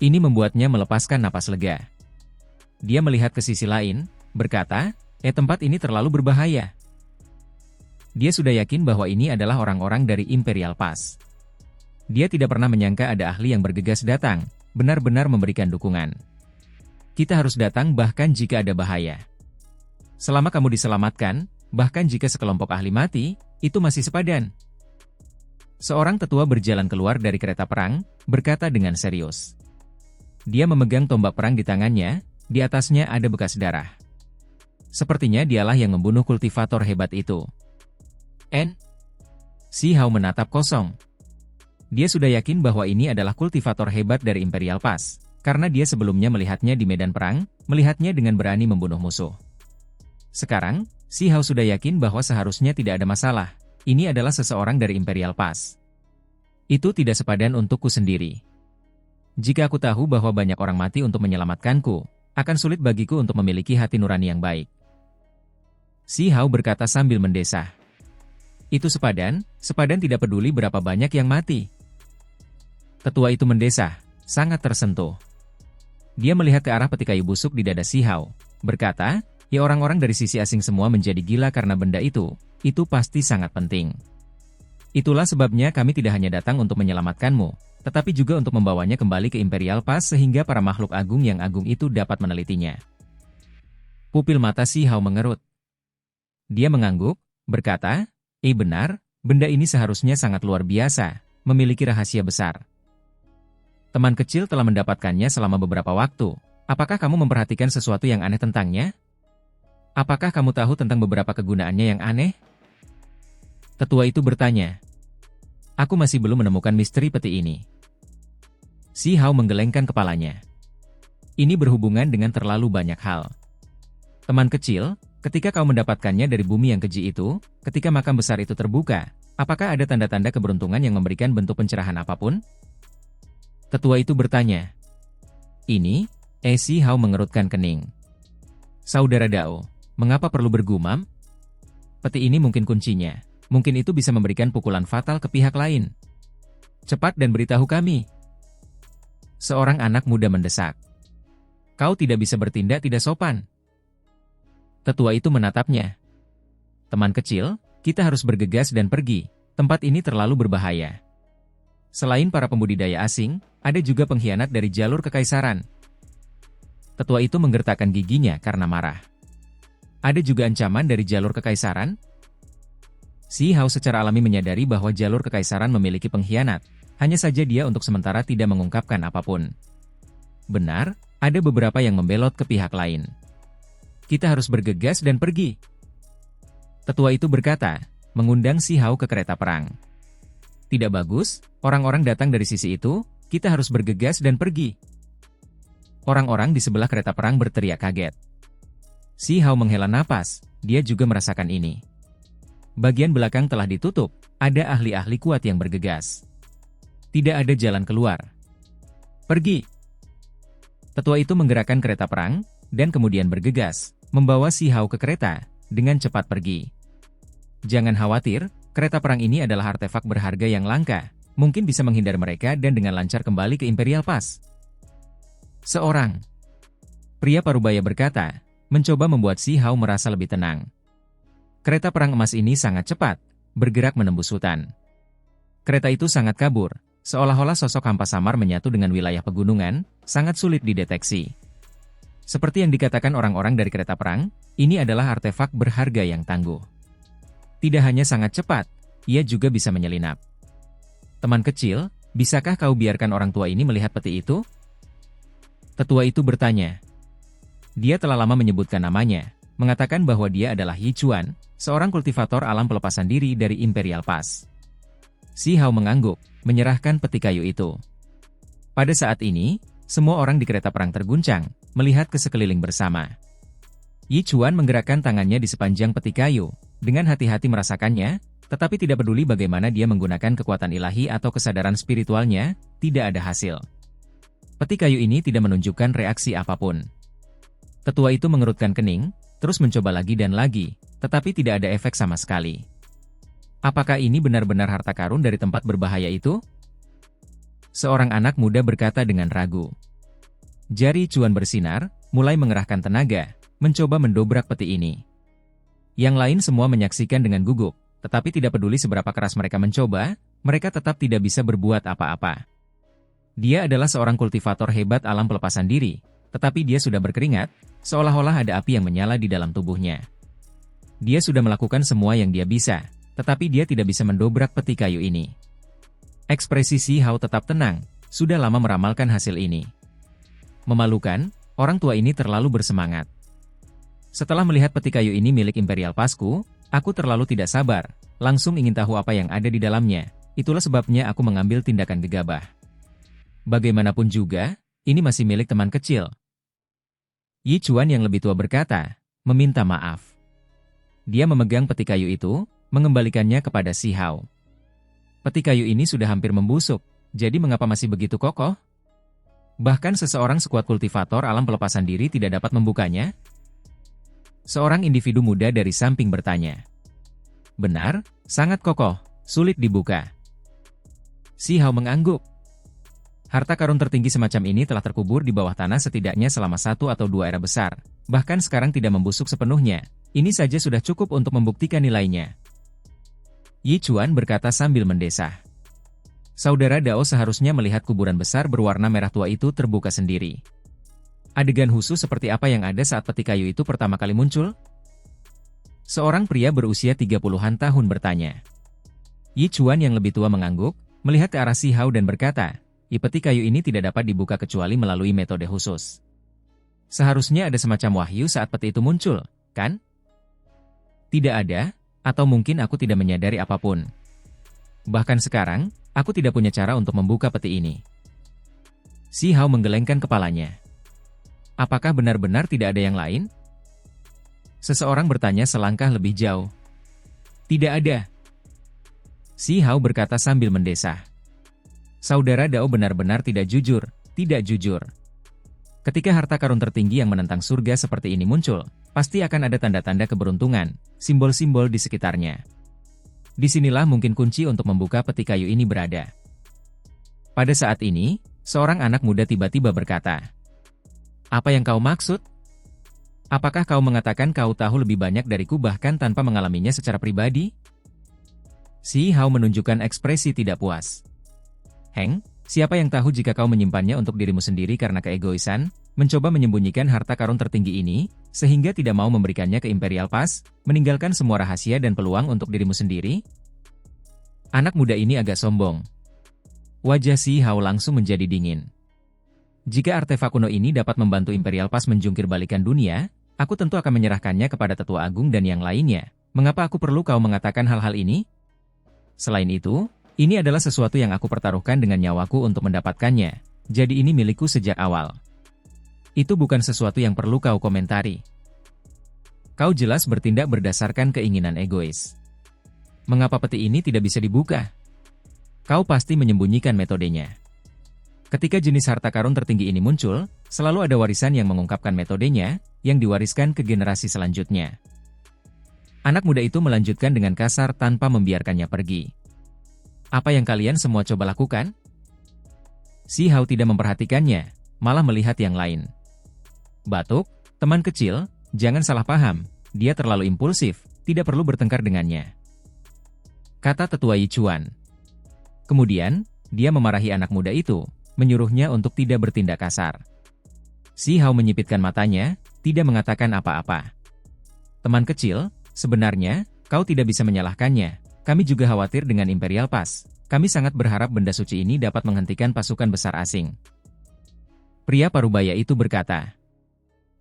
Ini membuatnya melepaskan napas lega. Dia melihat ke sisi lain, berkata, tempat ini terlalu berbahaya. Dia sudah yakin bahwa ini adalah orang-orang dari Imperial Pass. Dia tidak pernah menyangka ada ahli yang bergegas datang, benar-benar memberikan dukungan. Kita harus datang bahkan jika ada bahaya. Selama kamu diselamatkan, bahkan jika sekelompok ahli mati, itu masih sepadan. Seorang tetua berjalan keluar dari kereta perang, berkata dengan serius. Dia memegang tombak perang di tangannya, di atasnya ada bekas darah. Sepertinya dialah yang membunuh kultivator hebat itu. Si Hao menatap kosong. Dia sudah yakin bahwa ini adalah kultivator hebat dari Imperial Pass, karena dia sebelumnya melihatnya di medan perang, melihatnya dengan berani membunuh musuh. Sekarang, Si Hao sudah yakin bahwa seharusnya tidak ada masalah. Ini adalah seseorang dari Imperial Pass. Itu tidak sepadan untukku sendiri. Jika aku tahu bahwa banyak orang mati untuk menyelamatkanku, akan sulit bagiku untuk memiliki hati nurani yang baik. Si Hao berkata sambil mendesah. Itu sepadan tidak peduli berapa banyak yang mati. Tetua itu mendesah, sangat tersentuh. Dia melihat ke arah peti kayu busuk di dada Si Hao, berkata, ya orang-orang dari sisi asing semua menjadi gila karena benda itu pasti sangat penting. Itulah sebabnya kami tidak hanya datang untuk menyelamatkanmu, tetapi juga untuk membawanya kembali ke Imperial Pass sehingga para makhluk agung yang agung itu dapat menelitinya. Pupil mata Si Hao mengerut. Dia mengangguk, berkata, benar, benda ini seharusnya sangat luar biasa, memiliki rahasia besar. Teman kecil telah mendapatkannya selama beberapa waktu. Apakah kamu memperhatikan sesuatu yang aneh tentangnya? Apakah kamu tahu tentang beberapa kegunaannya yang aneh? Tetua itu bertanya. Aku masih belum menemukan misteri peti ini. Si Hao menggelengkan kepalanya. Ini berhubungan dengan terlalu banyak hal. Teman kecil, ketika kau mendapatkannya dari bumi yang keji itu, ketika makam besar itu terbuka, apakah ada tanda-tanda keberuntungan yang memberikan bentuk pencerahan apapun? Tetua itu bertanya. Ini, Si Hao mengerutkan kening. Saudara Dao, mengapa perlu bergumam? Peti ini mungkin kuncinya. Mungkin itu bisa memberikan pukulan fatal ke pihak lain. Cepat dan beritahu kami. Seorang anak muda mendesak. Kau tidak bisa bertindak tidak sopan. Tetua itu menatapnya. Teman kecil, kita harus bergegas dan pergi. Tempat ini terlalu berbahaya. Selain para pembudidaya asing, ada juga pengkhianat dari jalur kekaisaran. Tetua itu menggertakkan giginya karena marah. Ada juga ancaman dari jalur kekaisaran? Si Hao secara alami menyadari bahwa jalur kekaisaran memiliki pengkhianat. Hanya saja dia untuk sementara tidak mengungkapkan apapun. Benar, ada beberapa yang membelot ke pihak lain. Kita harus bergegas dan pergi. Tetua itu berkata, mengundang Si Hao ke kereta perang. Tidak bagus, orang-orang datang dari sisi itu, kita harus bergegas dan pergi. Orang-orang di sebelah kereta perang berteriak kaget. Si Hao menghela napas, dia juga merasakan ini. Bagian belakang telah ditutup, ada ahli-ahli kuat yang bergegas. Tidak ada jalan keluar. Pergi. Tetua itu menggerakkan kereta perang, dan kemudian bergegas, membawa Si Hao ke kereta, dengan cepat pergi. Jangan khawatir, kereta perang ini adalah artefak berharga yang langka, mungkin bisa menghindar mereka dan dengan lancar kembali ke Imperial Pass. Seorang pria parubaya berkata, mencoba membuat Si Hao merasa lebih tenang. Kereta perang emas ini sangat cepat, bergerak menembus hutan. Kereta itu sangat kabur, seolah-olah sosok hampa samar menyatu dengan wilayah pegunungan, sangat sulit dideteksi. Seperti yang dikatakan orang-orang dari kereta perang, ini adalah artefak berharga yang tangguh. Tidak hanya sangat cepat, ia juga bisa menyelinap. Teman kecil, bisakah kau biarkan orang tua ini melihat peti itu? Tetua itu bertanya. Dia telah lama menyebutkan namanya, mengatakan bahwa dia adalah Yi Chuan, seorang kultivator alam pelepasan diri dari Imperial Pass. Si Hao mengangguk, menyerahkan peti kayu itu. Pada saat ini, semua orang di kereta perang terguncang, melihat ke sekeliling bersama. Yi Chuan menggerakkan tangannya di sepanjang peti kayu, dengan hati-hati merasakannya, tetapi tidak peduli bagaimana dia menggunakan kekuatan ilahi atau kesadaran spiritualnya, tidak ada hasil. Peti kayu ini tidak menunjukkan reaksi apapun. Tetua itu mengerutkan kening, terus mencoba lagi dan lagi, tetapi tidak ada efek sama sekali. Apakah ini benar-benar harta karun dari tempat berbahaya itu? Seorang anak muda berkata dengan ragu. Jari Chuan bersinar, mulai mengerahkan tenaga, mencoba mendobrak peti ini. Yang lain semua menyaksikan dengan gugup, tetapi tidak peduli seberapa keras mereka mencoba, mereka tetap tidak bisa berbuat apa-apa. Dia adalah seorang kultivator hebat alam pelepasan diri, tetapi dia sudah berkeringat, seolah-olah ada api yang menyala di dalam tubuhnya. Dia sudah melakukan semua yang dia bisa, tetapi dia tidak bisa mendobrak peti kayu ini. Ekspresi Si Hao tetap tenang, sudah lama meramalkan hasil ini. Memalukan, orang tua ini terlalu bersemangat. Setelah melihat peti kayu ini milik Imperial Passku, aku terlalu tidak sabar, langsung ingin tahu apa yang ada di dalamnya, itulah sebabnya aku mengambil tindakan gegabah. Bagaimanapun juga, ini masih milik teman kecil. Yi Chuan yang lebih tua berkata, meminta maaf. Dia memegang peti kayu itu, mengembalikannya kepada Si Hao. Peti kayu ini sudah hampir membusuk, jadi mengapa masih begitu kokoh? Bahkan seseorang sekuat kultivator alam pelepasan diri tidak dapat membukanya? Seorang individu muda dari samping bertanya. Benar, sangat kokoh, sulit dibuka. Si Hao mengangguk. Harta karun tertinggi semacam ini telah terkubur di bawah tanah setidaknya selama 1 atau 2 era besar, bahkan sekarang tidak membusuk sepenuhnya. Ini saja sudah cukup untuk membuktikan nilainya. Yi Chuan berkata sambil mendesah. Saudara Dao seharusnya melihat kuburan besar berwarna merah tua itu terbuka sendiri. Adegan khusus seperti apa yang ada saat peti kayu itu pertama kali muncul? Seorang pria berusia 30-an tahun bertanya. Yi Chuan yang lebih tua mengangguk, melihat ke arah Si Hao dan berkata, peti kayu ini tidak dapat dibuka kecuali melalui metode khusus. Seharusnya ada semacam wahyu saat peti itu muncul, kan? Tidak ada, atau mungkin aku tidak menyadari apapun. Bahkan sekarang, aku tidak punya cara untuk membuka peti ini. Si Hao menggelengkan kepalanya. Apakah benar-benar tidak ada yang lain? Seseorang bertanya selangkah lebih jauh. Tidak ada. Si Hao berkata sambil mendesah. Saudara Dao benar-benar tidak jujur, tidak jujur. Ketika harta karun tertinggi yang menentang surga seperti ini muncul, pasti akan ada tanda-tanda keberuntungan, simbol-simbol di sekitarnya. Disinilah mungkin kunci untuk membuka peti kayu ini berada. Pada saat ini, seorang anak muda tiba-tiba berkata, "Apa yang kau maksud? Apakah kau mengatakan kau tahu lebih banyak dariku bahkan tanpa mengalaminya secara pribadi?" Si Hao menunjukkan ekspresi tidak puas. Heng, siapa yang tahu jika kau menyimpannya untuk dirimu sendiri karena keegoisan, mencoba menyembunyikan harta karun tertinggi ini, sehingga tidak mau memberikannya ke Imperial Pass, meninggalkan semua rahasia dan peluang untuk dirimu sendiri? Anak muda ini agak sombong. Wajah Si Hao langsung menjadi dingin. Jika artefak kuno ini dapat membantu Imperial Pass menjungkir balikan dunia, aku tentu akan menyerahkannya kepada Tetua Agung dan yang lainnya. Mengapa aku perlu kau mengatakan hal-hal ini? Selain itu, ini adalah sesuatu yang aku pertaruhkan dengan nyawaku untuk mendapatkannya, jadi ini milikku sejak awal. Itu bukan sesuatu yang perlu kau komentari. Kau jelas bertindak berdasarkan keinginan egois. Mengapa peti ini tidak bisa dibuka? Kau pasti menyembunyikan metodenya. Ketika jenis harta karun tertinggi ini muncul, selalu ada warisan yang mengungkapkan metodenya, yang diwariskan ke generasi selanjutnya. Anak muda itu melanjutkan dengan kasar tanpa membiarkannya pergi. Apa yang kalian semua coba lakukan? Si Hao tidak memperhatikannya, malah melihat yang lain. Batuk, teman kecil, jangan salah paham, dia terlalu impulsif, tidak perlu bertengkar dengannya. Kata Tetua Yi Chuan. Kemudian, dia memarahi anak muda itu, menyuruhnya untuk tidak bertindak kasar. Si Hao menyipitkan matanya, tidak mengatakan apa-apa. Teman kecil, sebenarnya, kau tidak bisa menyalahkannya. Kami juga khawatir dengan Imperial Pass. Kami sangat berharap benda suci ini dapat menghentikan pasukan besar asing. Pria parubaya itu berkata,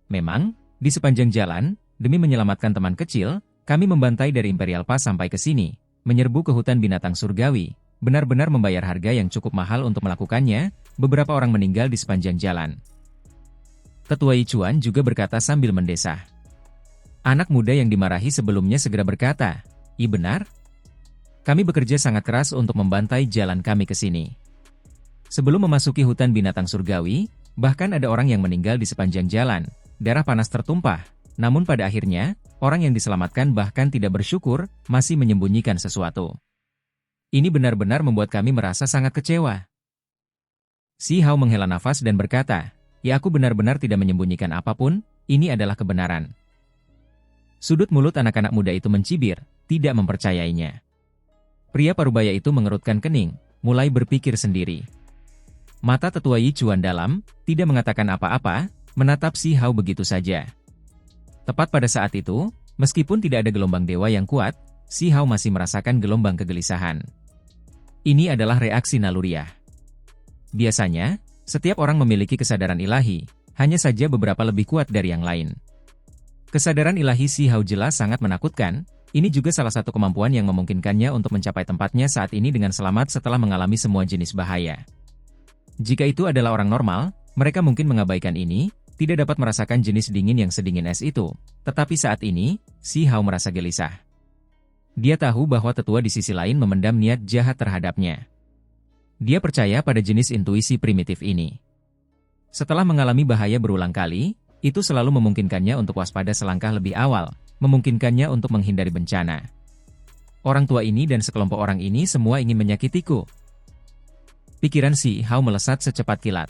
"Memang, di sepanjang jalan, demi menyelamatkan teman kecil, kami membantai dari Imperial Pass sampai ke sini, menyerbu ke hutan binatang surgawi, benar-benar membayar harga yang cukup mahal untuk melakukannya, beberapa orang meninggal di sepanjang jalan." Tetua Yi Chuan juga berkata sambil mendesah. Anak muda yang dimarahi sebelumnya segera berkata, benar? Kami bekerja sangat keras untuk membantai jalan kami ke sini. Sebelum memasuki hutan binatang surgawi, bahkan ada orang yang meninggal di sepanjang jalan, darah panas tertumpah, namun pada akhirnya, orang yang diselamatkan bahkan tidak bersyukur, masih menyembunyikan sesuatu. Ini benar-benar membuat kami merasa sangat kecewa. Si Hao menghela nafas dan berkata, aku benar-benar tidak menyembunyikan apapun, ini adalah kebenaran. Sudut mulut anak-anak muda itu mencibir, tidak mempercayainya. Pria parubaya itu mengerutkan kening, mulai berpikir sendiri. Mata Tetua Yi Chuan dalam, tidak mengatakan apa-apa, menatap Si Hao begitu saja. Tepat pada saat itu, meskipun tidak ada gelombang dewa yang kuat, Si Hao masih merasakan gelombang kegelisahan. Ini adalah reaksi naluriah. Biasanya, setiap orang memiliki kesadaran ilahi, hanya saja beberapa lebih kuat dari yang lain. Kesadaran ilahi Si Hao jelas sangat menakutkan, ini juga salah satu kemampuan yang memungkinkannya untuk mencapai tempatnya saat ini dengan selamat setelah mengalami semua jenis bahaya. Jika itu adalah orang normal, mereka mungkin mengabaikan ini, tidak dapat merasakan jenis dingin yang sedingin es itu. Tetapi saat ini, Si Hao merasa gelisah. Dia tahu bahwa tetua di sisi lain memendam niat jahat terhadapnya. Dia percaya pada jenis intuisi primitif ini. Setelah mengalami bahaya berulang kali, itu selalu memungkinkannya untuk waspada selangkah lebih awal, memungkinkannya untuk menghindari bencana. Orang tua ini dan sekelompok orang ini semua ingin menyakitiku. Pikiran Si Hao melesat secepat kilat.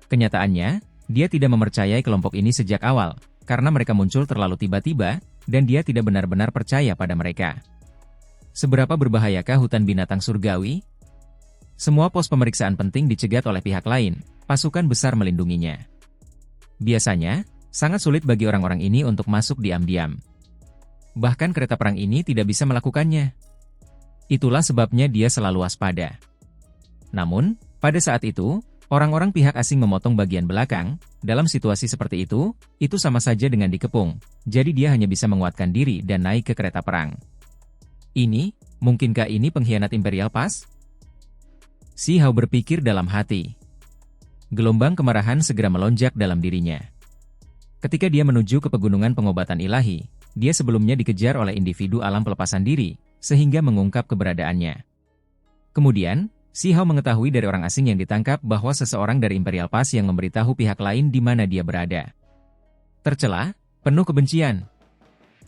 Kenyataannya, dia tidak mempercayai kelompok ini sejak awal, karena mereka muncul terlalu tiba-tiba, dan dia tidak benar-benar percaya pada mereka. Seberapa berbahayakah hutan binatang surgawi? Semua pos pemeriksaan penting dicegat oleh pihak lain, pasukan besar melindunginya. Biasanya, sangat sulit bagi orang-orang ini untuk masuk diam-diam. Bahkan kereta perang ini tidak bisa melakukannya. Itulah sebabnya dia selalu waspada. Namun, pada saat itu, orang-orang pihak asing memotong bagian belakang. Dalam situasi seperti itu sama saja dengan dikepung. Jadi dia hanya bisa menguatkan diri dan naik ke kereta perang. Mungkinkah ini pengkhianat Imperial Pass? Si Hao berpikir dalam hati. Gelombang kemarahan segera melonjak dalam dirinya. Ketika dia menuju ke pegunungan pengobatan ilahi, dia sebelumnya dikejar oleh individu alam pelepasan diri, sehingga mengungkap keberadaannya. Kemudian, Si Hao mengetahui dari orang asing yang ditangkap bahwa seseorang dari Imperial Pass yang memberitahu pihak lain di mana dia berada. Tercela, penuh kebencian.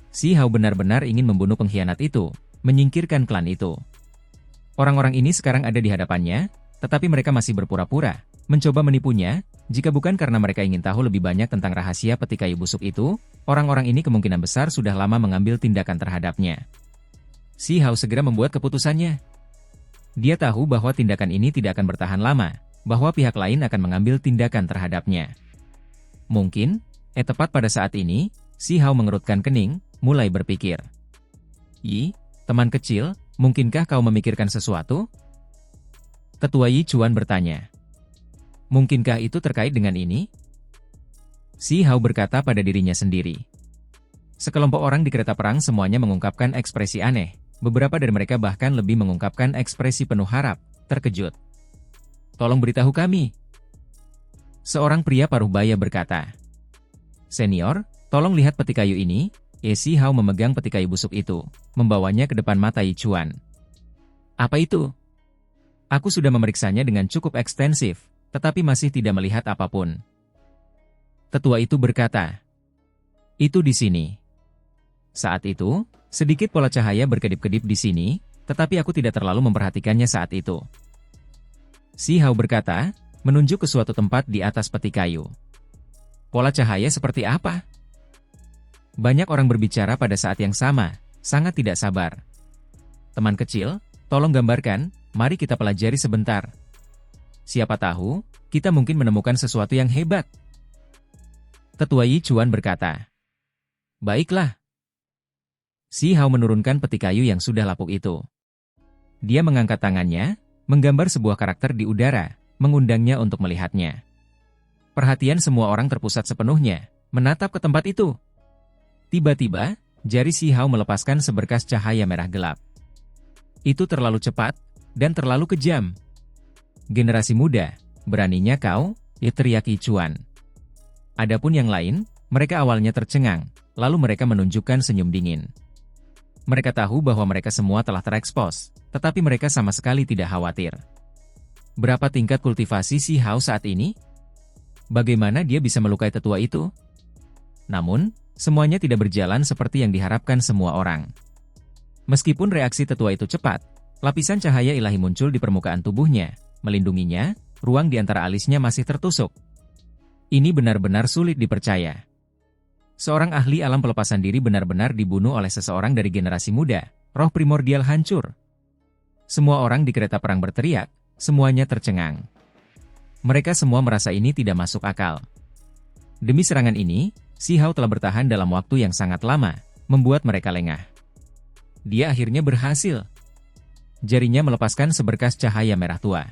Si Hao benar-benar ingin membunuh pengkhianat itu, menyingkirkan klan itu. Orang-orang ini sekarang ada di hadapannya, tetapi mereka masih berpura-pura, mencoba menipunya. Jika bukan karena mereka ingin tahu lebih banyak tentang rahasia peti kayu busuk itu, orang-orang ini kemungkinan besar sudah lama mengambil tindakan terhadapnya. Si Hao segera membuat keputusannya. Dia tahu bahwa tindakan ini tidak akan bertahan lama, bahwa pihak lain akan mengambil tindakan terhadapnya. Mungkin, tepat pada saat ini, Si Hao mengerutkan kening, mulai berpikir. Teman kecil, mungkinkah kau memikirkan sesuatu? Ketua Yi Chuan bertanya. Mungkinkah itu terkait dengan ini? Si Hao berkata pada dirinya sendiri. Sekelompok orang di kereta perang semuanya mengungkapkan ekspresi aneh. Beberapa dari mereka bahkan lebih mengungkapkan ekspresi penuh harap, terkejut. Tolong beritahu kami. Seorang pria paruh baya berkata. Senior, tolong lihat peti kayu ini. Si Hao memegang peti kayu busuk itu, membawanya ke depan mata Yi Chuan. Apa itu? Aku sudah memeriksanya dengan cukup ekstensif, tetapi masih tidak melihat apapun. Tetua itu berkata. Itu di sini. Saat itu, sedikit pola cahaya berkedip-kedip di sini, tetapi aku tidak terlalu memperhatikannya saat itu. Si Hao berkata, menunjuk ke suatu tempat di atas peti kayu. Pola cahaya seperti apa? Banyak orang berbicara pada saat yang sama, sangat tidak sabar. Teman kecil, tolong gambarkan, mari kita pelajari sebentar. Siapa tahu, kita mungkin menemukan sesuatu yang hebat. Tetua Yi Chuan berkata. Baiklah. Si Hao menurunkan peti kayu yang sudah lapuk itu. Dia mengangkat tangannya, menggambar sebuah karakter di udara, mengundangnya untuk melihatnya. Perhatian semua orang terpusat sepenuhnya, menatap ke tempat itu. Tiba-tiba, jari Si Hao melepaskan seberkas cahaya merah gelap. Itu terlalu cepat, dan terlalu kejam. Generasi muda, beraninya kau, teriak Yi Chuan. Adapun yang lain, mereka awalnya tercengang, lalu mereka menunjukkan senyum dingin. Mereka tahu bahwa mereka semua telah terekspos, tetapi mereka sama sekali tidak khawatir. Berapa tingkat kultivasi Si Hao saat ini? Bagaimana dia bisa melukai tetua itu? Namun, semuanya tidak berjalan seperti yang diharapkan semua orang. Meskipun reaksi tetua itu cepat, lapisan cahaya ilahi muncul di permukaan tubuhnya, melindunginya, ruang di antara alisnya masih tertusuk. Ini benar-benar sulit dipercaya. Seorang ahli alam pelepasan diri benar-benar dibunuh oleh seseorang dari generasi muda, roh primordial hancur. Semua orang di kereta perang berteriak, semuanya tercengang. Mereka semua merasa ini tidak masuk akal. Demi serangan ini, Si Hao telah bertahan dalam waktu yang sangat lama, membuat mereka lengah. Dia akhirnya berhasil. Jarinya melepaskan seberkas cahaya merah tua.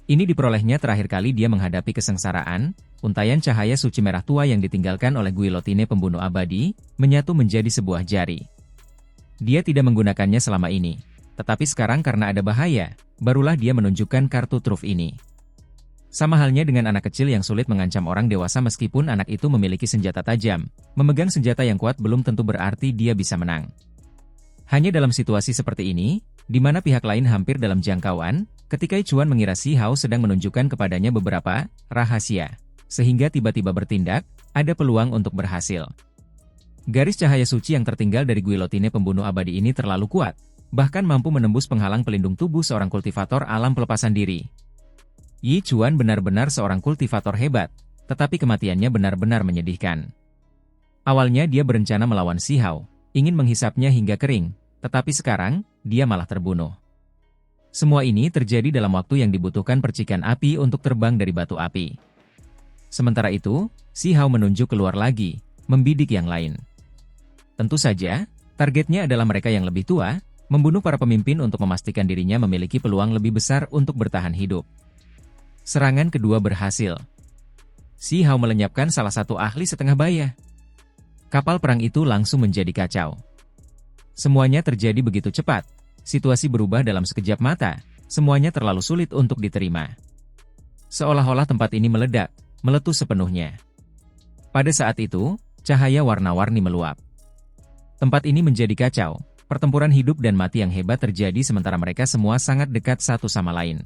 Ini diperolehnya terakhir kali dia menghadapi kesengsaraan, untayan cahaya suci merah tua yang ditinggalkan oleh guillotine pembunuh abadi, menyatu menjadi sebuah jari. Dia tidak menggunakannya selama ini, tetapi sekarang karena ada bahaya, barulah dia menunjukkan kartu truf ini. Sama halnya dengan anak kecil yang sulit mengancam orang dewasa meskipun anak itu memiliki senjata tajam, memegang senjata yang kuat belum tentu berarti dia bisa menang. Hanya dalam situasi seperti ini, di mana pihak lain hampir dalam jangkauan, ketika Yi Chuan mengira Si Hao sedang menunjukkan kepadanya beberapa rahasia, sehingga tiba-tiba bertindak, ada peluang untuk berhasil. Garis cahaya suci yang tertinggal dari guillotine pembunuh abadi ini terlalu kuat, bahkan mampu menembus penghalang pelindung tubuh seorang kultivator alam pelepasan diri. Yi Chuan benar-benar seorang kultivator hebat, tetapi kematiannya benar-benar menyedihkan. Awalnya dia berencana melawan Si Hao, ingin menghisapnya hingga kering, tetapi sekarang, dia malah terbunuh. Semua ini terjadi dalam waktu yang dibutuhkan percikan api untuk terbang dari batu api. Sementara itu, Si Hao menunjuk keluar lagi, membidik yang lain. Tentu saja, targetnya adalah mereka yang lebih tua, membunuh para pemimpin untuk memastikan dirinya memiliki peluang lebih besar untuk bertahan hidup. Serangan kedua berhasil. Si Hao melenyapkan salah satu ahli setengah baya. Kapal perang itu langsung menjadi kacau. Semuanya terjadi begitu cepat, situasi berubah dalam sekejap mata, semuanya terlalu sulit untuk diterima. Seolah-olah tempat ini meledak, meletus sepenuhnya. Pada saat itu, cahaya warna-warni meluap. Tempat ini menjadi kacau, pertempuran hidup dan mati yang hebat terjadi sementara mereka semua sangat dekat satu sama lain.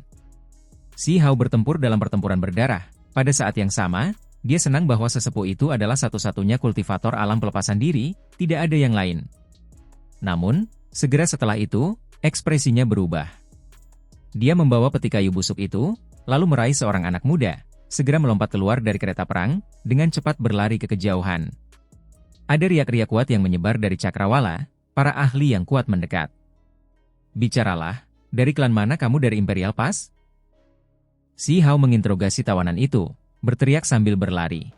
Si Hao bertempur dalam pertempuran berdarah, pada saat yang sama, dia senang bahwa sesepuh itu adalah satu-satunya kultivator alam pelepasan diri, tidak ada yang lain. Namun, segera setelah itu, ekspresinya berubah. Dia membawa peti kayu busuk itu, lalu meraih seorang anak muda, segera melompat keluar dari kereta perang, dengan cepat berlari ke kejauhan. Ada riak-riak kuat yang menyebar dari cakrawala, para ahli yang kuat mendekat. Bicaralah, dari klan mana kamu dari Imperial Pass? Si Hao menginterogasi tawanan itu, berteriak sambil berlari.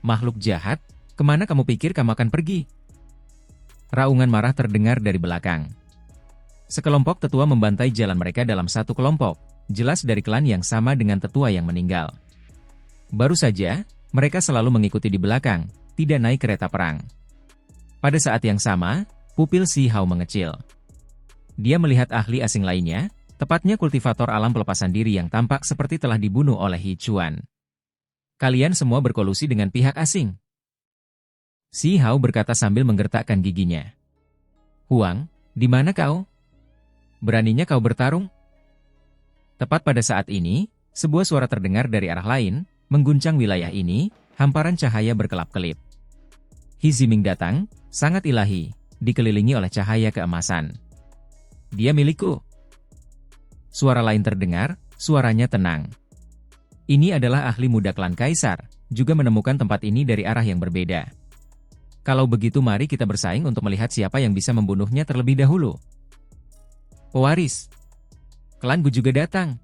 Makhluk jahat, kemana kamu pikir kamu akan pergi? Raungan marah terdengar dari belakang. Sekelompok tetua membantai jalan mereka dalam satu kelompok, jelas dari klan yang sama dengan tetua yang meninggal. Baru saja, mereka selalu mengikuti di belakang, tidak naik kereta perang. Pada saat yang sama, pupil Si Hao mengecil. Dia melihat ahli asing lainnya, tepatnya kultivator alam pelepasan diri yang tampak seperti telah dibunuh oleh He Chuan. Kalian semua berkolusi dengan pihak asing. Si Hao berkata sambil menggertakkan giginya. Huang, di mana kau? Beraninya kau bertarung? Tepat pada saat ini, sebuah suara terdengar dari arah lain, mengguncang wilayah ini, hamparan cahaya berkelap-kelip. He Ziming datang, sangat ilahi, dikelilingi oleh cahaya keemasan. Dia milikku. Suara lain terdengar, suaranya tenang. Ini adalah ahli muda klan Kaisar, juga menemukan tempat ini dari arah yang berbeda. Kalau begitu mari kita bersaing untuk melihat siapa yang bisa membunuhnya terlebih dahulu. Pewaris. Klanku juga datang.